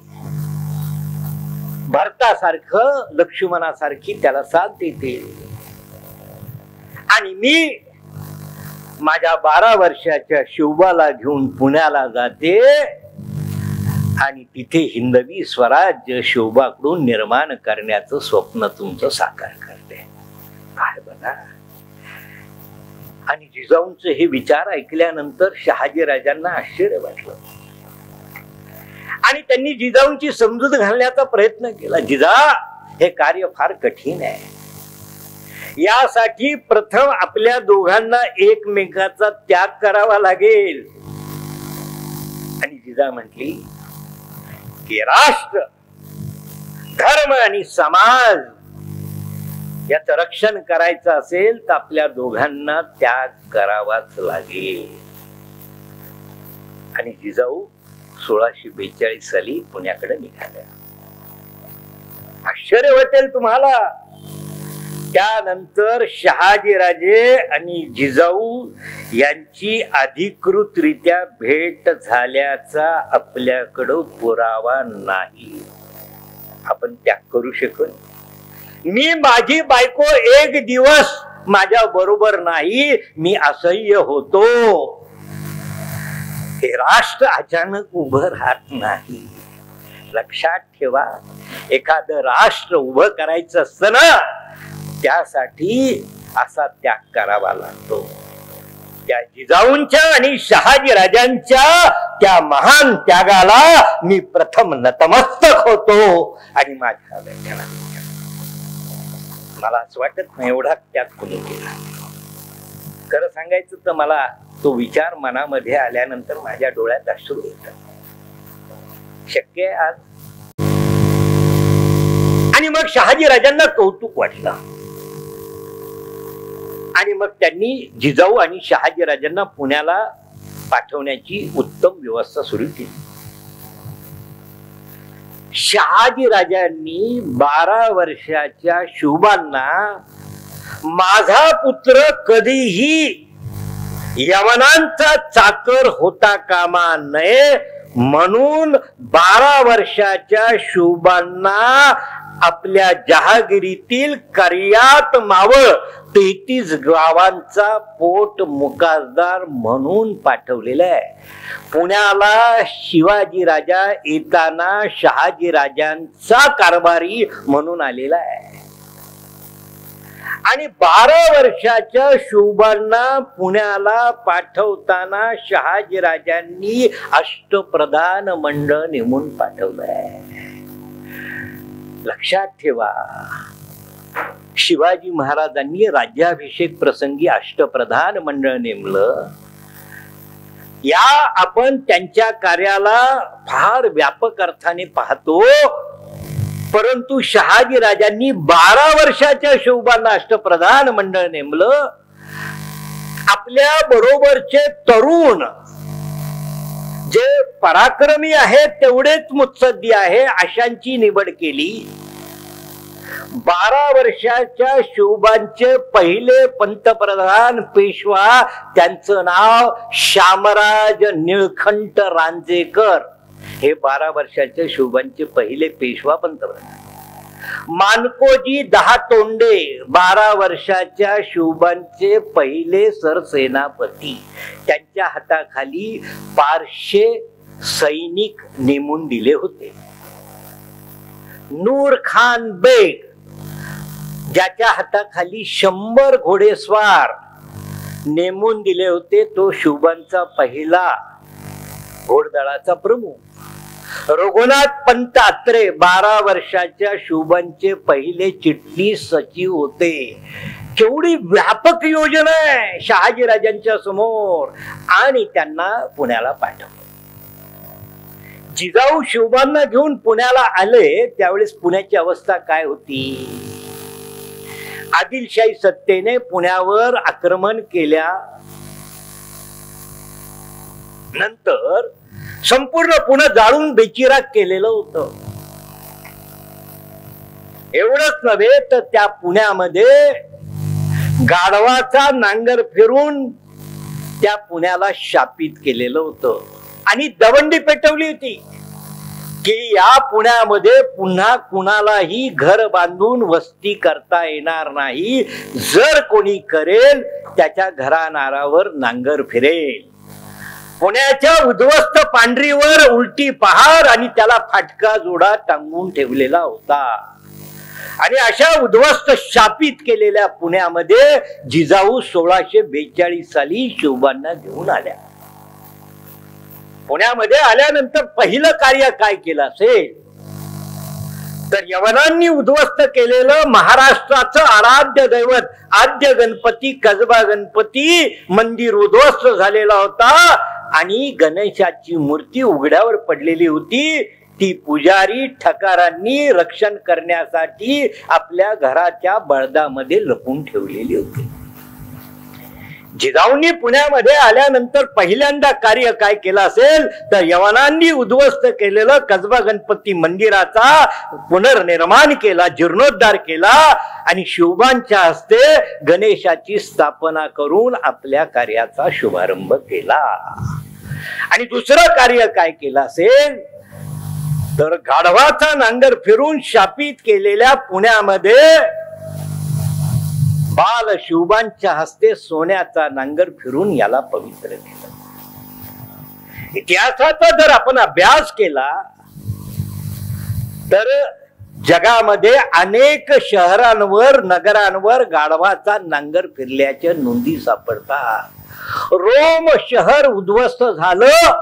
भरतासारखं, लक्ष्मणासारखी त्याला साथ देतील. आणि मी माझ्या 12 वर्षाच्या शिवबाला घेऊन पुण्याला जाते आणि तिथे हिंदवी स्वराज्य शिवबाकडून निर्माण करण्याचं स्वप्न तुमचं साकार करते. काय बघा. आणि जिजाऊंचे हे विचार ऐकल्यानंतर शहाजी राजांना आश्चर्य वाटलं, आणि त्यांनी जिजाऊंची समजूत घालण्याचा प्रयत्न केला. जिजा, हे कार्य फार कठीण आहे. यासाठी प्रथम आपल्या दोघांना एकमेकाचा त्याग करावा लागेल. आणि जिजा म्हटली की राष्ट्र, धर्म आणि समाज याचं रक्षण करायचं असेल तर आपल्या दोघांना त्याग करावाच लागेल. आणि जिजाऊ 1642 साली पुण्याकडे निघाल्या. आश्चर्य वाटेल तुम्हाला. त्यानंतर शहाजीराजे आणि जिजाऊ यांची अधिकृतरित्या भेट झाल्याचा आपल्याकडं पुरावा नाही. आपण त्याग करू शकत. मी माझी बायको एक दिवस माझ्या बरोबर नाही, मी असह्य होतो. हे राष्ट्र अचानक उभं राहत नाही. लक्षात ठेवा, एखादं राष्ट्र उभं करायचं असतं ना, त्यासाठी असा त्याग करावा लागतो. त्या जिजाऊंच्या आणि शहाजी राजांच्या त्या महान त्यागाला मी प्रथम नतमस्तक होतो. आणि माझ्या व्याख्यानात मला असं वाटत नाही एवढा त्याग कोणी केला. खरं सांगायचं तर मला तो विचार मनामध्ये आल्यानंतर माझ्या डोळ्यात अश्रू येतात. शक्य आहे आज? आणि मग शहाजी राजांना कौतुक वाटलं. आणि मग त्यांनी जिजाऊ आणि शहाजी राजांना पुण्याला पाठवण्याची उत्तम व्यवस्था सुरू केली. शहाजी राजांनी 12 वर्षाच्या शुभांना माझा पुत्र कधीही यवनांचा चाकर होता कामा नये म्हणून 12 वर्षाच्या शुभांना आपल्या जहागिरीतील कर्यात मावळ 33 गावांचा पोट मुकाजदार म्हणून पाठवलेला आहे. पुण्याला शिवाजी राजा येताना शहाजी राजांचा कारभारी म्हणून आलेला आहे. आणि 12 वर्षाच्या शुभांना पुण्याला पाठवताना शहाजी राजांनी अष्टप्रधान मंडळ नेमून पाठवलंय. लक्षात ठेवा, शिवाजी महाराजांनी राज्याभिषेक प्रसंगी अष्टप्रधान मंडळ नेमलं. या आपण त्यांच्या कार्याला फार व्यापक अर्थाने पाहतो, परंतु शहाजी राजांनी 12 वर्षाच्या शोभांना अष्टप्रधान मंडळ नेमलं. आपल्या बरोबरचे तरुण जे पराक्रमी आहेत तेवढेच मुत्सद्दी आहे अशांची निवड केली. 12 वर्षाच्या शोभांचे पहिले पंतप्रधान पेशवा, त्यांचं नाव शामराज निळकंठ रांजेकर. हे 12 वर्षाच्या शोभांचे पहिले पेशवा पंतप्रधान. मानकोजी दहातोंडे 12 वर्षाच्या शोभांचे पहिले सरसेनापती. त्यांच्या हाताखाली पारशे सैनिक नेमून दिले होते. नूर खान बेग ज्याच्या हाताखाली 100 घोडेस्वार नेमून दिले होते, तो शोभांचा पहिला घोडदळाचा प्रमुख. रघुनाथ पंत आत्रे 12 वर्षाच्या शोभांचे पहिले चिटणीस सचिव होते. केवढी व्यापक योजना आहे शहाजी राजांच्या समोर. आणि त्यांना पुण्याला पाठवलं. जिजाऊ शोभांना घेऊन पुण्याला आले त्यावेळेस पुण्याची अवस्था काय होती? आदिलशाही सत्तेने पुण्यावर आक्रमण केल्या नंतर संपूर्ण पुणे जाळून बेचिराग केलेलं होतं. एवढंच नव्हे तर त्या पुण्यामध्ये गाढवाचा नांगर फिरून त्या पुण्याला शापित केलेलं होतं आणि दवंडी पेटवली होती की या पुण्यामध्ये पुन्हा कुणालाही घर बांधून वस्ती करता येणार नाही. जर कोणी करेल त्याच्या घरानारावर नांगर फिरेल. पुण्याच्या उद्ध्वस्त पांढरीवर उलटी पहार आणि त्याला फाटका जोडा टांगून ठेवलेला होता. आणि अशा उद्ध्वस्त शापित केलेल्या पुण्यामध्ये जिजाऊ 1642 साली शोभांना घेऊन आल्या. पुण्यामध्ये आल्यानंतर पहिलं कार्य काय केलं असेल तर यवनांनी उद्ध्वस्त केलेलं महाराष्ट्राचं आराध्य दैवत आद्य गणपती कसबा गणपती मंदिर उद्ध्वस्त झालेला होता आणि गणेशाची मूर्ती उघड्यावर पडलेली होती. ती पुजारी ठकारांनी रक्षण करण्यासाठी आपल्या घराच्या बळदामध्ये लपून ठेवलेली होती. जिजाऊंनी पुण्यामध्ये आल्यानंतर पहिल्यांदा कार्य काय केलं असेल तर यवनांनी उद्ध्वस्त केलेलं कसबा गणपती मंदिराचा पुनर्निर्माण केला, जीर्णोद्धार केला आणि शिवबांच्या हस्ते गणेशाची स्थापना करून आपल्या कार्याचा शुभारंभ केला. आणि दुसरं कार्य काय केलं असेल तर गाढवाचा नांगर फिरून शापित केलेल्या पुण्यामध्ये बाल शिवबांच्या हस्ते सोन्याचा नांगर फिरून याला पवित्र केलं. इतिहासाचा जर आपण अभ्यास केला तर जगामध्ये अनेक शहरांवर नगरांवर गाढवाचा नांगर फिरल्याच्या नोंदी सापडतात. रोम शहर उद्ध्वस्त झालं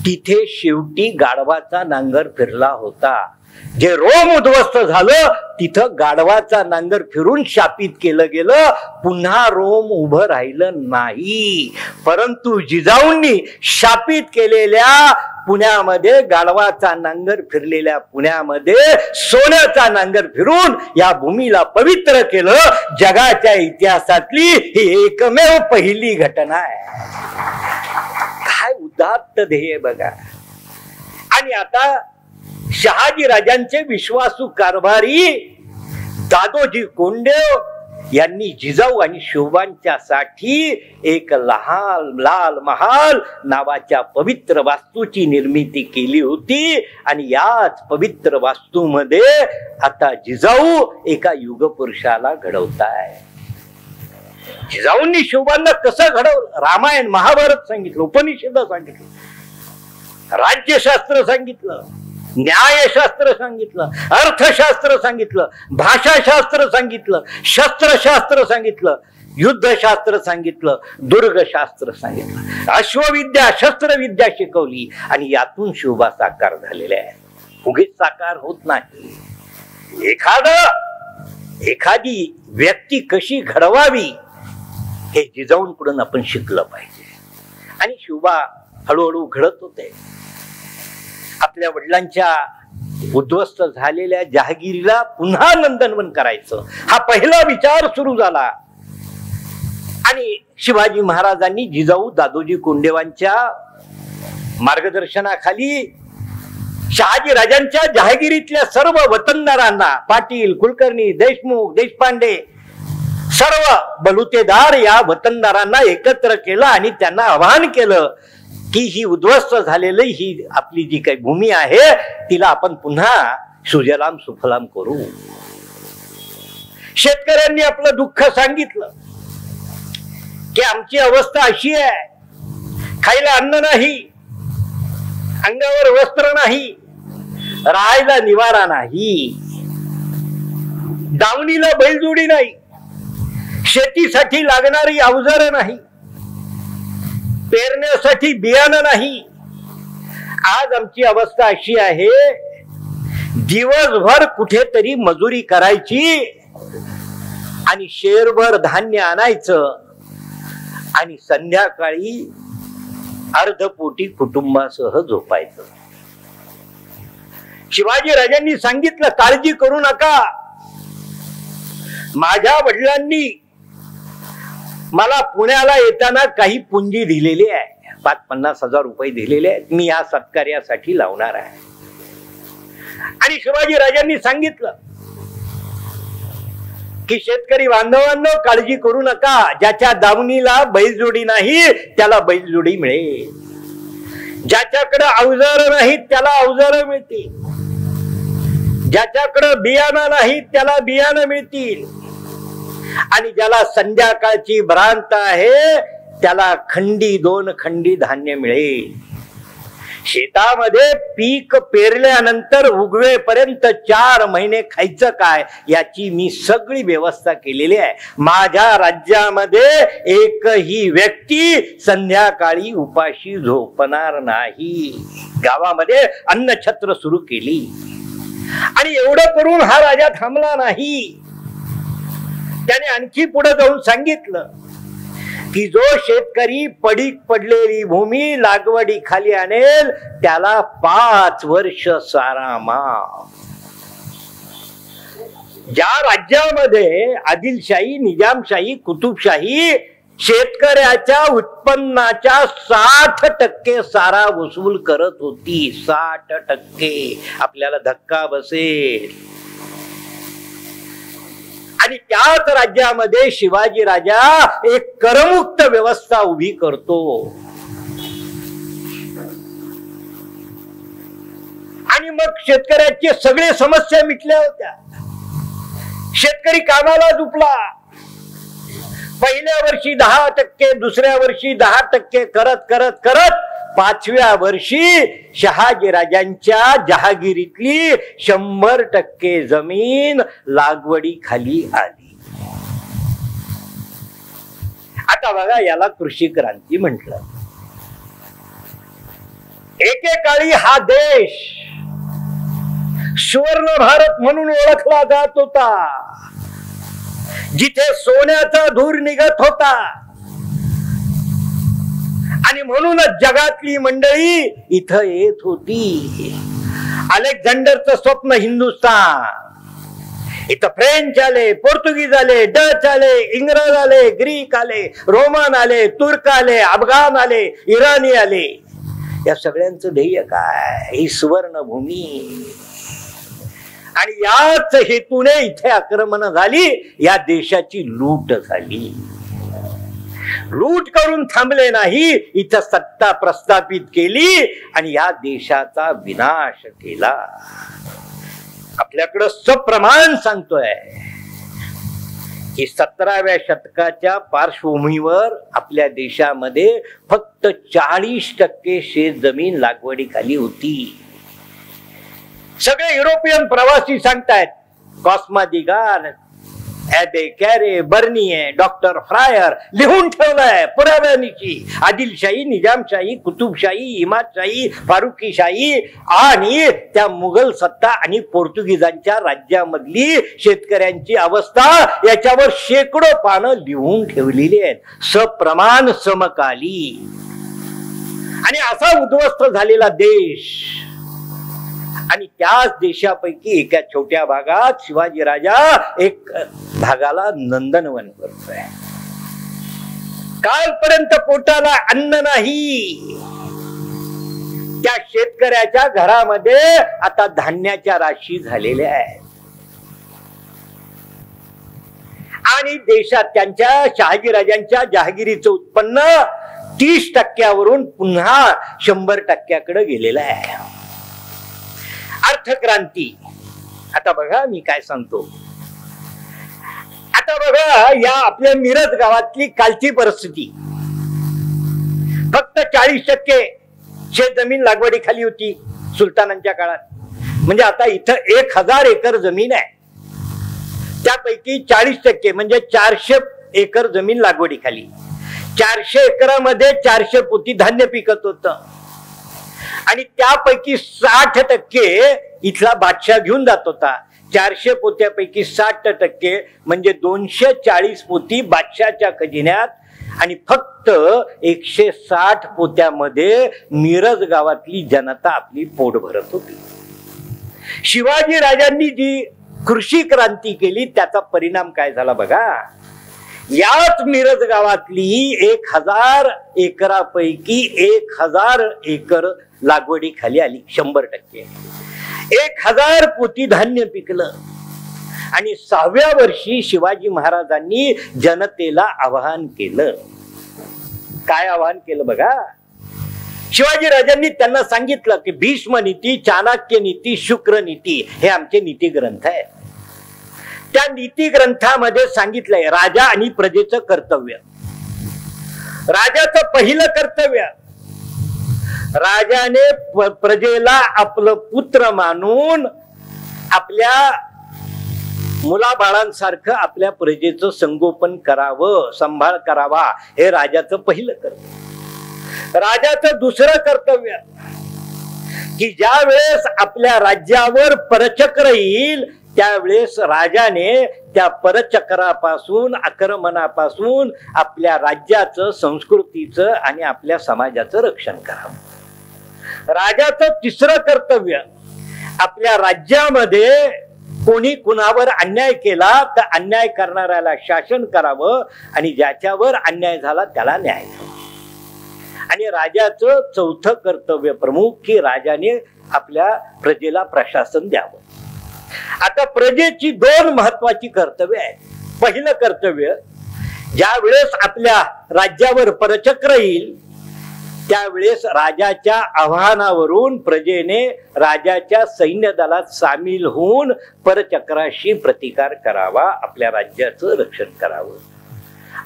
तिथे शेवटी गाढवाचा नांगर फिरला होता. जे रोम उद्ध्वस्त झालं तिथं गाढवाचा नांगर फिरून शापित केलं गेलं. पुन्हा रोम उभं राहिलं नाही. परंतु जिजाऊंनी शापित केलेल्या पुण्यामध्ये गाढवाचा नांगर फिरलेल्या पुण्यामध्ये सोन्याचा नांगर फिरून या भूमीला पवित्र केलं. जगाच्या इतिहासातली ही एकमेव पहिली घटना आहे. काय उदात्त ध्येय बघा. आणि आता शहाजी राजांचे विश्वासू कारभारी दादोजी कोंडदेव यांनी जिजाऊ आणि शिवबांच्या साठी एक लहान लाल महाल नावाच्या पवित्र वास्तूची निर्मिती केली होती. आणि याच पवित्र वास्तूमध्ये आता जिजाऊ एका युगपुरुषाला घडवताय. जिजाऊंनी शिवबांना कसं घडवलं? रामायण महाभारत सांगितलं, उपनिषद सांगितलं, राज्यशास्त्र सांगितलं, न्यायशास्त्र सांगितलं, अर्थशास्त्र सांगितलं, भाषाशास्त्र सांगितलं, शस्त्रशास्त्र सांगितलं, युद्धशास्त्र सांगितलं, दुर्गशास्त्र सांगितलं, अश्वविद्या शस्त्रविद्या शिकवली. आणि यातून शिवबा साकार झालेले आहे. उगीच साकार होत नाही. एखादी व्यक्ती कशी घडवावी हे जिजाऊंकडून आपण शिकलं पाहिजे. आणि शिवबा हळूहळू घडत होते. आपल्या वडिलांच्या उद्ध्वस्त झालेल्या जहागिरीला पुन्हा नंदनवन करायचं हा पहिला विचार सुरू झाला. आणि शिवाजी महाराजांनी जिजाऊ दादोजी कोंडदेवांच्या मार्गदर्शनाखाली शहाजी राजांच्या जहागिरीतल्या सर्व वतनदारांना पाटील, कुलकर्णी, देशमुख, देशपांडे सर्व बलुतेदार या वतनदारांना एकत्र केलं आणि त्यांना आवाहन केलं की ही उद्ध्वस्त झालेली ही आपली जी काही भूमी आहे तिला आपण पुन्हा सुजलाम सुफलाम करू. शेतकऱ्यांनी आपलं दुःख सांगितलं की आमची अवस्था अशी आहे, खायला अन्न नाही, अंगावर वस्त्र नाही, राहायला निवारा नाही, दावणीला बैलजोडी नाही, शेतीसाठी लागणारी अवजारं नाही, पेरण्यासाठी बियाणं नाही. आज आमची अवस्था अशी आहे, दिवसभर कुठेतरी मजुरी करायची आणि शेरभर धान्य आणायचं आणि संध्याकाळी अर्धपोटी कुटुंबासह झोपायचं. शिवाजी राजांनी सांगितलं काळजी करू नका, माझ्या वडिलांनी मला पुण्याला येताना काही पुंजी दिलेली आहे, 50,000 रुपये दिलेले आहेत, मी या सत्कार्यासाठी लावणार आहे. आणि शिवाजी राजांनी सांगितलं की शेतकरी बांधवांनो काळजी करू नका, ज्याच्या दावणीला बैलजोडी नाही त्याला बैलजोडी मिळेल, ज्याच्याकडे अवजार नाहीत त्याला अवजार मिळतील, ज्याच्याकडे बियाणं नाही त्याला बियाणं मिळतील, आणि ज्याला संध्याकाळची भ्रांत आहे त्याला खंडी 2 खंडी धान्य मिळेल. शेतामध्ये पीक पेरल्यानंतर उगवेपर्यंत 4 महिने खायचं काय याची मी सगळी व्यवस्था केलेली आहे. माझ्या राज्यामध्ये एकही व्यक्ती संध्याकाळी उपाशी झोपणार नाही. गावामध्ये अन्नछत्र सुरू केली आणि एवढं करून हा राजा थांबला नाही. त्याने आणखी पुढे जाऊन सांगितलं की जो शेतकरी पडीक पडलेली भूमी लागवडी खाली आणेल त्याला 5 वर्ष सारा माफ. ज्या राज्यामध्ये आदिलशाही, निजामशाही, कुतुबशाही शेतकऱ्याच्या उत्पन्नाच्या 60% सारा वसूल करत होती, 60%, आपल्याला धक्का बसेल. आणि त्याच राज्यामध्ये शिवाजी राजा एक करमुक्त व्यवस्था उभी करतो. आणि मग शेतकऱ्याचे सगळे समस्या मिटल्या होत्या. शेतकरी कामाला झुपला. पहिल्या वर्षी 10%, दुसऱ्या वर्षी 10% करत करत करत 5व्या वर्षी शहाजीराजांच्या जहागिरीतली 100% जमीन लागवडी खाली आली. आता बघा, याला कृषी क्रांती म्हटलं. एकेकाळी हा देश सुवर्ण भारत म्हणून ओळखला जात होता, जिथे सोन्याचा धूर निघत होता. आणि म्हणूनच जगातली मंडळी इथं येत होती. अलेक्झांडरचं स्वप्न हिंदुस्थान. इथं फ्रेंच आले, पोर्तुगीज आले, डच आले, इंग्रज आले, ग्रीक आले, रोमन आले, तुर्क आले, अफगाण आले, इराणी आले. या सगळ्यांचं ध्येय काय? ही सुवर्णभूमी. आणि याच हेतूने इथे आक्रमण झाली, या देशाची लूट झाली. लूट करून थांबले नाही, इथं सत्ता प्रस्थापित केली आणि या देशाचा विनाश केला. आपल्याकडं सप्रमाण सांगतोय की 17व्या शतकाच्या पार्श्वभूमीवर आपल्या देशामध्ये फक्त 40% शेत जमीन लागवडीखाली होती. सगळे युरोपियन प्रवासी सांगतायत, कॉस्मा दिगान, ॲबे कॅरे, बर्निये, डॉक्टर फ्रायर लिहून ठेवलंय पुराव्यानिशी. आदिलशाही, निजामशाही, कुतुबशाही, इमादशाही, फारुकीशाही आणि त्या मुघल सत्ता आणि पोर्तुगीजांच्या राज्यामधली शेतकऱ्यांची अवस्था याच्यावर शेकडो पानं लिहून ठेवलेली आहेत, सप्रमाण समकाली. आणि असा उद्ध्वस्त झालेला देश आणि त्याच देशापैकी एका छोट्या भागात शिवाजी राजा एक भागाला नंदनवन करतोय. कालपर्यंत पोटाला अन्न नाही, त्या शेतकऱ्याच्या घरामध्ये आता धान्याच्या राशी झालेल्या आहेत. आणि देशात त्यांच्या शहाजीराजांच्या जहागिरीचं उत्पन्न 30% पुन्हा 100% गेलेलं आहे. अर्थक्रांती. आता बघा मी काय सांगतो. आता बघा, या आपल्या मिरज गावातली कालची परिस्थिती. फक्त 40% शेत जमीन लागवडी खाली होती सुलतानांच्या काळात. म्हणजे आता इथं 1000 एकर जमीन आहे, त्यापैकी 40% म्हणजे 400 एकर जमीन लागवडी खाली. 400 एकरामध्ये 400 पोती धान्य पिकत होतं. आणि त्यापैकी 60% इथला बादशाह घेऊन जात होता. 400 पोत्यापैकी 60% म्हणजे 240 पोती बादशाहच्या खजिन्यात. आणि फक्त 160 पोत्यामध्ये मिरज गावातली जनता आपली पोट भरत होती. शिवाजी राजांनी जी कृषी क्रांती केली त्याचा परिणाम काय झाला बघा. याच मिरज गावातली 1000 एकरापैकी 1000 एकर लागवडी खाली आली. 100%. 1000 पोती धान्य पिकलं. आणि 6व्या वर्षी शिवाजी महाराजांनी जनतेला आवाहन केलं. काय आवाहन केलं बघा. शिवाजी राजांनी त्यांना सांगितलं की भीष्म नीती, चाणक्य नीती, शुक्र नीती हे आमचे नीती ग्रंथ आहेत. त्या नीती ग्रंथामध्ये सांगितलंय राजा आणि प्रजेचं कर्तव्य. राजाचं पहिलं कर्तव्य, राजाने प्रजेला आपलं पुत्र मानून आपल्या मुलाबाळांसारखं आपल्या प्रजेचं संगोपन करावं, सांभाळ करावा, हे राजाचं पहिलं कर्तव्य. राजाचं दुसरं कर्तव्य, की ज्या वेळेस आपल्या राज्यावर परचक्र येईल त्यावेळेस राजाने त्या परचक्रापासून आक्रमणापासून आपल्या राज्याचं, संस्कृतीचं आणि आपल्या समाजाचं रक्षण करावं. राजाचं तिसरं कर्तव्य, आपल्या राज्यामध्ये कोणी कुणावर अन्याय केला तर अन्याय करणाऱ्याला शासन करावं आणि ज्याच्यावर अन्याय झाला त्याला न्याय द्यावा. आणि राजाचं चौथं कर्तव्य प्रमुख की राजाने आपल्या प्रजेला प्रशासन द्यावं. आता प्रजेची दोन महत्वाची कर्तव्य आहेत. पहिलं कर्तव्य, ज्या वेळेस आपल्या राज्यावर परचक्र येईल त्यावेळेस राजाच्या आव्हानावरून प्रजेने राजाच्या सैन्य दलात सामील होऊन परचक्राशी प्रतिकार करावा, आपल्या राज्याचं रक्षण करावं.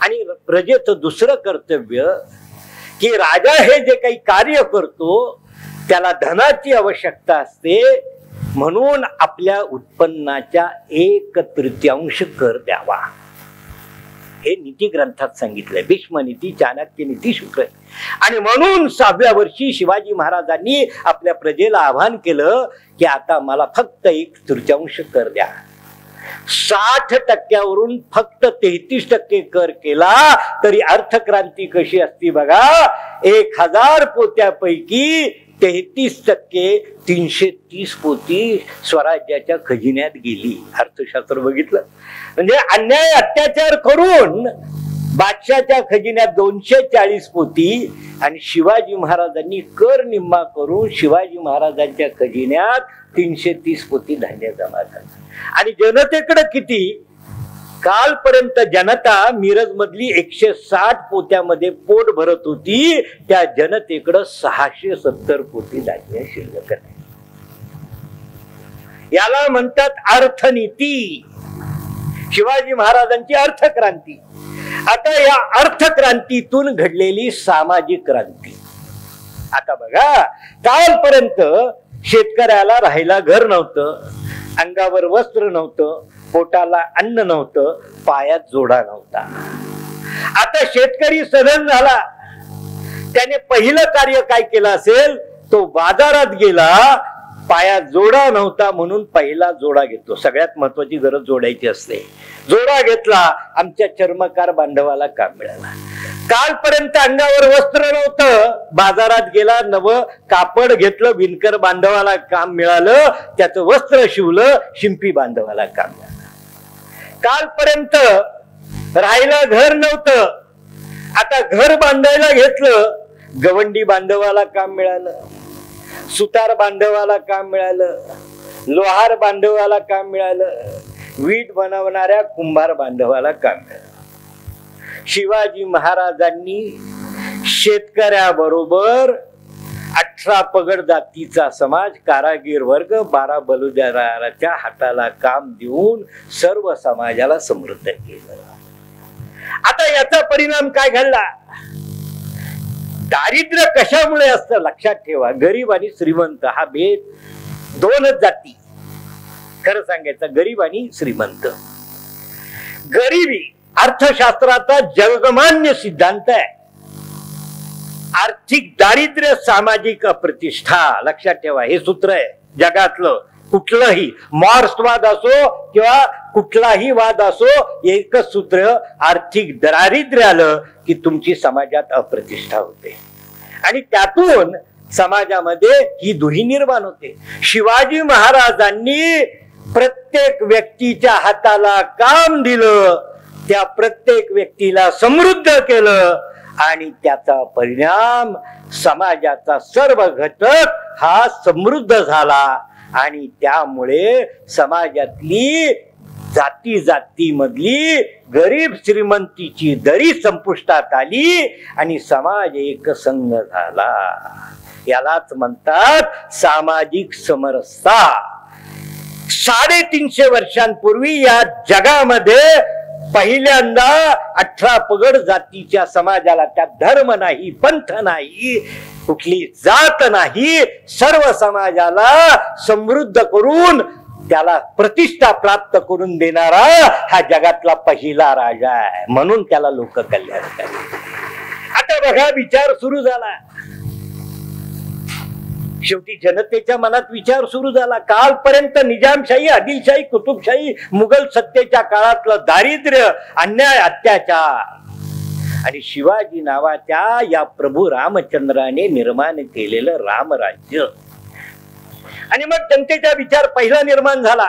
आणि प्रजेचं दुसरं कर्तव्य की राजा हे जे काही कार्य करतो त्याला धनाची आवश्यकता असते, म्हणून आपल्या उत्पन्नाच्या 1/3 कर द्यावा. हे नीती ग्रंथात सांगितलंय. भीष्म नीती, चाणक्य नीती, शुक्र. आणि म्हणून 6व्या वर्षी शिवाजी महाराजांनी आपल्या प्रजेला आवाहन केलं की आता मला फक्त 1/3 कर द्या. 60% फक्त 33% कर केला तरी अर्थक्रांती कशी असती बघा. 1000 पोत्यापैकी 33% 330 पोती स्वराज्याच्या खजिन्यात गेली. अर्थशास्त्र बघितलं म्हणजे अन्याय अत्याचार करून बादशाच्या खजिन्यात 240 पोती आणि शिवाजी महाराजांनी कर निम्मा करून शिवाजी महाराजांच्या खजिन्यात 330 पोती धान्य जमा झालं. आणि जनतेकडे किती? कालपर्यंत जनता मिरज मधली 160 पोत्यामध्ये पोट भरत होती, त्या जनतेकडे 670 पोती धान्य शिल्लक आहे. याला म्हणतात अर्थनीती. शिवाजी महाराजांची अर्थक्रांती. आता या अर्थक्रांतीतून घडलेली सामाजिक क्रांती. आता बघा, कालपर्यंत शेतकऱ्याला राहायला घर नव्हतं, अंगावर वस्त्र नव्हतं, पोटाला अन्न नव्हतं, पायात जोडा नव्हता. आता शेतकरी सधन झाला, त्याने पहिलं कार्य काय केलं असेल, तो बाजारात गेला. पायात जोडा नव्हता म्हणून पहिला जोडा घेतो. सगळ्यात महत्वाची गरज जोडायची असते. जोडा घेतला, आमच्या चर्मकार बांधवाला काम मिळालं. कालपर्यंत अंगावर वस्त्र नव्हतं, बाजारात गेला, नव कापड घेतलं, विणकर बांधवाला काम मिळालं, त्याचं वस्त्र शिवलं, शिंपी बांधवाला काम मिळालं. कालपर्यंत राहायला घर नव्हतं, आता घर बांधायला घेतलं, गवंडी बांधवाला काम मिळालं, सुतार बांधवाला काम मिळालं, लोहार बांधवाला काम मिळालं, वीट बनवणाऱ्या कुंभार बांधवाला काम मिळालं. शिवाजी महाराजांनी शेतकऱ्याबरोबर 18 पगड जातीचा समाज, कारागीर वर्ग, 12 बलुतेदाराच्या हाताला काम देऊन सर्व समाजाला समृद्ध केलं. आता याचा परिणाम काय घडला? दारिद्र्य कशामुळे असतं लक्षात ठेवा. गरीब आणि श्रीमंत हा भेद दोनच जाती. खरं सांगायचं, गरीब आणि श्रीमंत. गरिबी अर्थशास्त्राचा जगमान्य सिद्धांत आहे. आर्थिक दारिद्र्य, सामाजिक अप्रतिष्ठा. लक्षात ठेवा, हे सूत्र आहे जगातलं. कुठलंही मार्क्सवाद असो किंवा कुठलाही वाद असो, एकच सूत्र, आर्थिक दारिद्र्य आलं की तुमची समाजात अप्रतिष्ठा होते आणि त्यातून समाजामध्ये ही दुही निर्माण होते. शिवाजी महाराजांनी प्रत्येक व्यक्तीच्या हाताला काम दिलं, त्या प्रत्येक व्यक्तीला समृद्ध केलं आणि त्याचा परिणाम समाजाचा सर्व घटक हा समृद्ध झाला आणि त्यामुळे समाजातली जाती जातीमधली गरीब श्रीमंतीची दरी संपुष्टात आली आणि समाज एकसंघ झाला. यालाच म्हणतात सामाजिक समरसता. 350 वर्षांपूर्वी या जगामध्ये पहिल्यांदा 18 पगड जातीच्या समाजाला, त्यात धर्म नाही, पंथ नाही, कुठली जात नाही, सर्व समाजाला समृद्ध करून त्याला प्रतिष्ठा प्राप्त करून देणारा हा जगातला पहिला राजा आहे. म्हणून त्याला लोक कल्याणकारी. आता बघा, विचार सुरू झाला. शेवटी जनतेच्या मनात विचार सुरू झाला. कालपर्यंत निजामशाही, आदिलशाही, कुतुबशाही, मुघल सत्तेच्या काळातलं दारिद्र्य, अन्याय, अत्याचार आणि शिवाजी नावाच्या या प्रभू रामचंद्राने निर्माण केलेलं रामराज्य. आणि मग जनतेचा विचार पहिला निर्माण झाला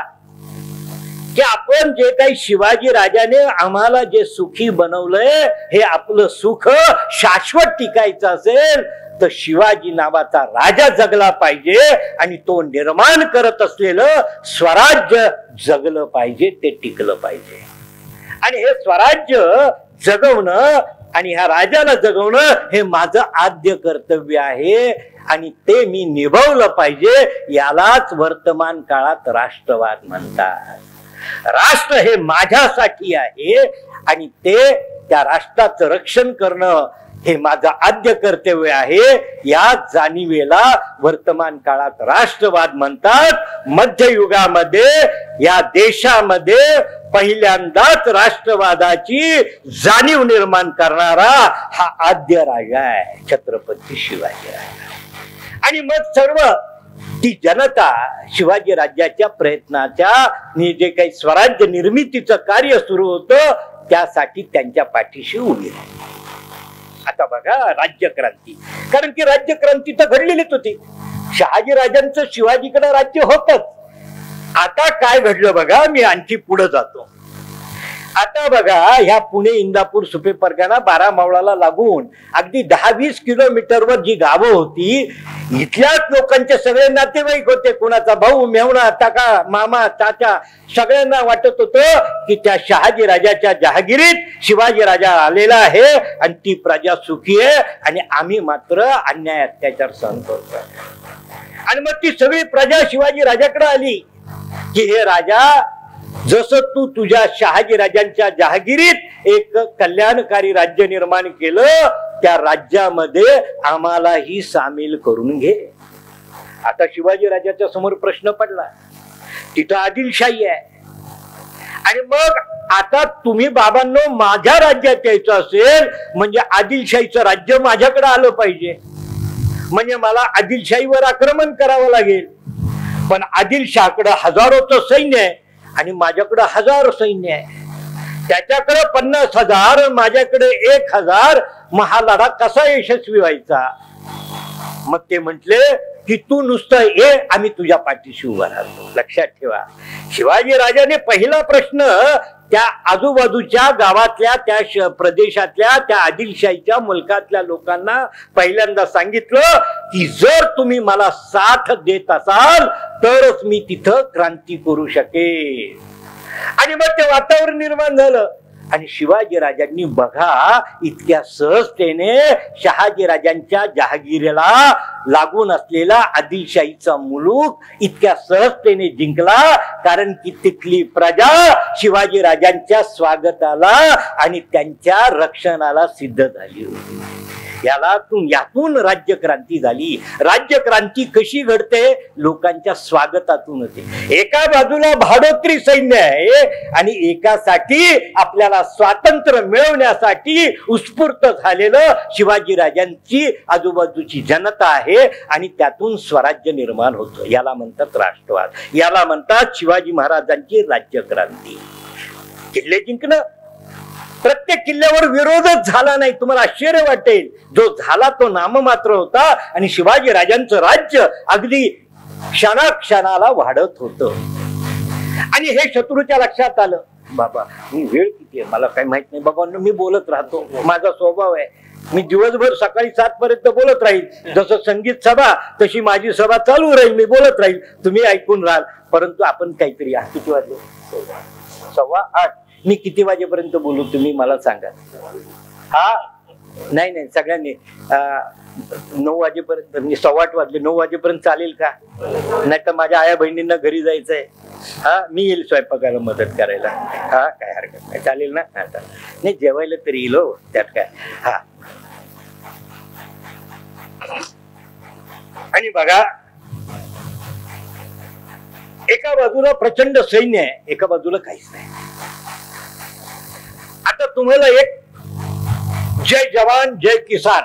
की आपण जे काही शिवाजी राजाने आम्हाला जे सुखी बनवलंय, हे आपलं सुख शाश्वत टिकायचं असेल तर शिवाजी नावाचा राजा जगला पाहिजे आणि तो निर्माण करत असलेलं स्वराज्य जगलं पाहिजे, ते टिकलं पाहिजे. आणि हे स्वराज्य जगवणं आणि ह्या राजाला जगवणं हे माझं आद्य कर्तव्य आहे आणि ते मी निभावलं पाहिजे. यालाच वर्तमान काळात राष्ट्रवाद म्हणतात. राष्ट्र हे माझ्यासाठी आहे आणि ते त्या राष्ट्राचं रक्षण करणं हे माझं आद्य कर्तव्य आहे. या जाणीवेला वर्तमान काळात राष्ट्रवाद म्हणतात. मध्ययुगामध्ये या देशामध्ये पहिल्यांदाच राष्ट्रवादाची जाणीव निर्माण करणारा हा आद्य राजा आहे, छत्रपती शिवाजी राजा. आणि मग सर्व ती जनता शिवाजी राज्याच्या प्रयत्नाच्या जे काही स्वराज्य निर्मितीचं कार्य सुरू होतं त्यासाठी त्यांच्या पाठीशी उभी राहिली. आता बघा राज्यक्रांती, कारण की राज्यक्रांती तर घडलेलीच होती. शहाजी राजांचं शिवाजीकडे राज्य होतच. आता काय घडलं बघा, मी आणखी पुढे जातो. आता बघा, ह्या पुणे, इंदापूर, सुपे परगणा, बारामावळाला लागून अगदी 10-20 किलोमीटरवर जी गावं होती, इथल्याच लोकांचे सगळे नातेवाईक होते. कुणाचा भाऊ, मेहुणा, काका, मामा, चाचा, सगळ्यांना वाटत होतं की त्या शहाजी राजाच्या जहागिरीत शिवाजी राजा आलेला आहे आणि ती प्रजा सुखी आहे आणि आम्ही मात्र अन्याय अत्याचार सहन करतो. आणि मग ती सगळी प्रजा शिवाजी राजाकडे आली की हे राजा, जसं तू तुझ्या शहाजी राजांच्या जहागिरीत एक कल्याणकारी राज्य निर्माण केलं, त्या राज्यामध्ये आम्हालाही सामील करून घे. आता शिवाजी राजाच्या समोर प्रश्न पडला. तिथं आदिलशाही आहे आणि मग आता तुम्ही बाबांनो माझ्या राज्यात यायचं असेल म्हणजे आदिलशाहीचं राज्य माझ्याकडे आलं पाहिजे, म्हणजे मला आदिलशाहीवर आक्रमण करावं लागेल. पण आदिलशाहकडे हजारोचं सैन्य आहे आणि माझ्याकडे 1000 सैन्य आहे. त्याच्याकडे 50,000, माझ्याकडे 1000. हा लढा कसा यशस्वी व्हायचा? मग ते म्हटले की तू नुसतं ये, आम्ही तुझ्या पाठीशी उभा राहतो. लक्षात ठेवा, शिवाजी राजाने पहिला प्रश्न त्या आजूबाजूच्या गावातल्या, त्या प्रदेशातल्या, त्या आदिलशाहीच्या मुलकातल्या लोकांना पहिल्यांदा सांगितलं की जर तुम्ही मला साथ देत असाल तरच मी तिथं क्रांती करू शकेन. आणि मग ते वातावरण निर्माण झालं. आणि शिवाजी राजांनी बघा इतक्या सहजतेने शहाजी राजांच्या जहागिरीला लागून असलेला आदिलशाहीचा मुलूक इतक्या सहजतेने जिंकला, कारण की तिथली प्रजा शिवाजी राजांच्या स्वागताला आणि त्यांच्या रक्षणाला सिद्ध झाली होती. यातून राज्यक्रांती झाली. राज्यक्रांती कशी घडते? लोकांच्या स्वागतातून होते. एका बाजूला भाडोत्री सैन्य आहे आणि एकासाठी आपल्याला स्वातंत्र्य मिळवण्यासाठी उत्स्फूर्त झालेलं शिवाजी राजांची आजूबाजूची जनता आहे आणि त्यातून स्वराज्य निर्माण होतं. याला म्हणतात राष्ट्रवाद, याला म्हणतात शिवाजी महाराजांची राज्यक्रांती. किल्ले जिंकणं, प्रत्येक किल्ल्यावर विरोधच झाला नाही. तुम्हाला आश्चर्य वाटेल, जो झाला तो नाममात्र होता आणि शिवाजी राजांचं राज्य अगदी क्षणाक्षणाला वाढत होतं. आणि हे शत्रूच्या लक्षात आलं, बाबा मी वेळ किती आहे मला काही माहित नाही, बाबा मी बोलत राहतो, माझा स्वभाव आहे, मी दिवसभर सकाळी 7 पर्यंत बोलत राहील. जसं संगीत सभा तशी माझी सभा चालू राहील, मी बोलत राहील, तुम्ही ऐकून राहाल. परंतु आपण काहीतरी, किती वाजले? 7:15. मी किती वाजेपर्यंत बोलू तुम्ही मला सांगा. हा नाही सगळ्यांनी 9 वाजेपर्यंत, मी 7:15 वाजले, 9 वाजेपर्यंत चालेल का? नाही तर माझ्या आया बहिणींना घरी जायचंय. हा मी येईल स्वयंपाकाला मदत करायला. हा काय हरकत नाही, चालेल ना? आता नाही जेवायला तरी येईल हो, त्यात काय. हा आणि बघा एका बाजूला प्रचंड सैन्य आहे, एका बाजूला काहीच नाही. आता तुम्हाला एक जय जवान जय किसान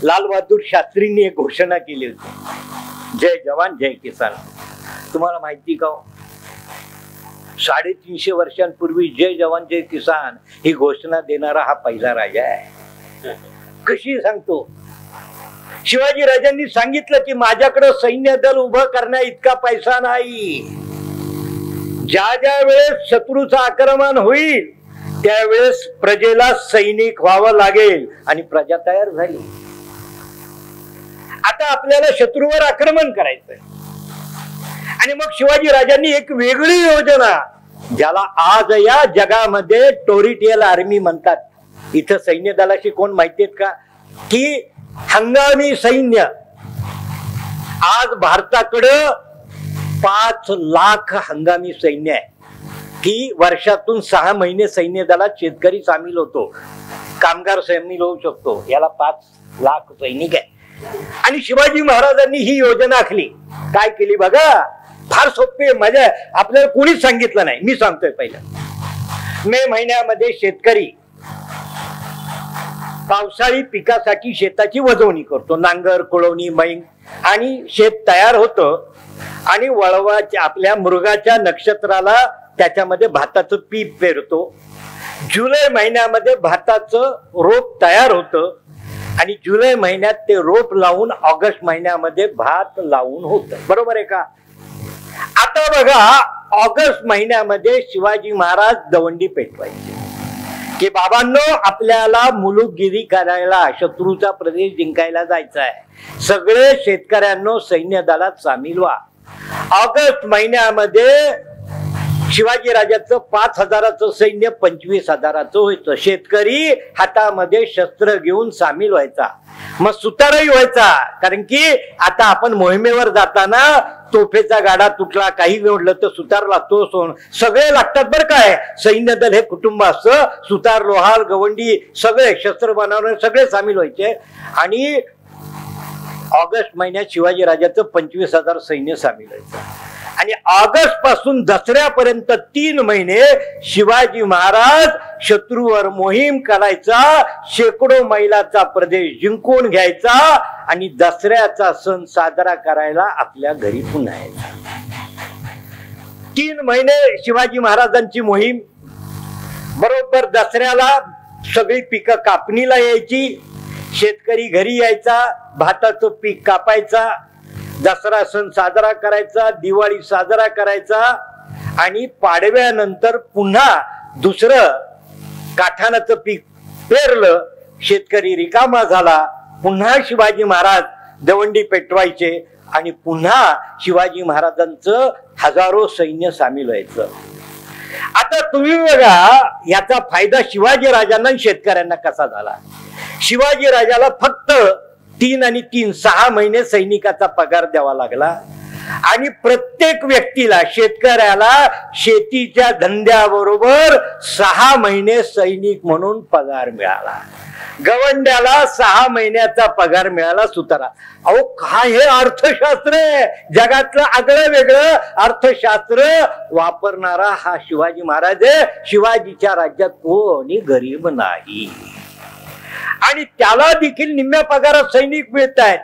लाल बहादूर शास्त्रींनी एक घोषणा केली होती, जय जवान जय किसान. तुम्हाला माहिती का, 350 वर्षांपूर्वी जय जवान जय किसान ही घोषणा देणारा हा पहिला राजा आहे. कशी सांगतो, शिवाजी राजांनी सांगितलं की माझ्याकडे सैन्य दल उभं करण्या इतका पैसा नाही. ज्या ज्या वेळेस शत्रूचं आक्रमण होईल त्यावेळेस प्रजेला सैनिक व्हावं लागेल. आणि प्रजा तयार झाली. आता आपल्याला शत्रूवर आक्रमण करायचंय. आणि मग शिवाजी राजांनी एक वेगळी योजना, ज्याला आज या जगामध्ये टोरिटियल आर्मी म्हणतात. इथं सैन्य दलाशी कोण माहितीयेत का, की हंगामी सैन्य. आज भारताकडं 5 लाख हंगामी सैन्य आहे, की वर्षातून 6 महिने सैन्य दलात शेतकरी सामील होतो, कामगार सामील होऊ शकतो. याला 5 लाख सैनिक आहे. आणि शिवाजी महाराजांनी ही योजना आखली. काय केली बघा, फार सोपे, मजा. आपल्याला कोणीच सांगितलं नाही, मी सांगतोय. पहिलं मे महिन्यामध्ये शेतकरी पावसाळी पिकासाठी शेताची वजवणी करतो, नांगर कुळवणी मैंग, आणि शेत तयार होतं. आणि वळवाच्या आपल्या मृगाच्या नक्षत्राला त्याच्यामध्ये भाताचं पीक पेरतो. जुलै महिन्यामध्ये भाताचं रोप तयार होतं. आणि जुलै महिन्यात ते रोप लावून ऑगस्ट महिन्यामध्ये भात लावून होतं. बरोबर आहे का. आता बघा, ऑगस्ट महिन्यामध्ये शिवाजी महाराज दवंडी पेटवायचे की बाबांनो, आपल्याला मुलुकगिरी करायला, शत्रूचा प्रदेश जिंकायला जायचा आहे. सगळे शेतकऱ्यांनो सैन्य दलात सामील व्हा. ऑगस्ट महिन्यामध्ये शिवाजी राजाचं 5,000चं सैन्य 25,000चं व्हायचं. शेतकरी हातामध्ये शस्त्र घेऊन सामील व्हायचा. मग सुतारही व्हायचा, कारण की आता आपण मोहिमेवर जाताना तोफेचा गाडा तुटला, काही घडलं तर सुतार लागतो. सगळे लागतात बरं. काय सैन्य दल हे कुटुंब असतं. सुतार, लोहार, गवंडी सगळे शस्त्र बनवणारे सगळे सामील व्हायचे. आणि ऑगस्ट महिन्यात शिवाजी राजाचं 25,000 सैन्य सामील व्हायचं. आणि ऑगस्ट पासून दसऱ्यापर्यंत 3 महिने शिवाजी महाराज शत्रूवर मोहीम करायचा, शेकडो मैलाचा प्रदेश जिंकून घ्यायचा आणि दसऱ्याचा सण साजरा करायला आपल्या घरी पुन्हा यायचा. 3 महिने शिवाजी महाराजांची मोहीम. बरोबर दसऱ्याला सगळी पिकं कापणीला यायची, शेतकरी घरी यायचा, भाताचं पीक कापायचा, दसरा सण साजरा करायचा, दिवाळी साजरा करायचा. आणि पाडव्यानंतर पुन्हा दुसरं काठानाचं पीक पेरलं, शेतकरी रिकामा झाला, पुन्हा शिवाजी महाराज दवंडी पेटवायचे आणि पुन्हा शिवाजी महाराजांचं हजारो सैन्य सामील व्हायचं. आता तुम्ही बघा, याचा फायदा शिवाजी राजांना शेतकऱ्यांना कसा झाला. शिवाजी राजाला फक्त 3 आणि 3 6 महिने सैनिकाचा पगार द्यावा लागला. आणि प्रत्येक व्यक्तीला, शेतकऱ्याला शेतीच्या धंद्याबरोबर 6 महिने सैनिक म्हणून पगार मिळाला. गवंड्याला 6 महिन्याचा पगार मिळाला. सुतारा. अहो काय हे अर्थशास्त्र आहे. जगातलं आगळं वेगळं अर्थशास्त्र वापरणारा हा शिवाजी महाराज आहे. शिवाजीच्या राज्यात कोणी गरीब नाही. आणि त्याला देखील निम्म्या पगारात सैनिक मिळत आहेत.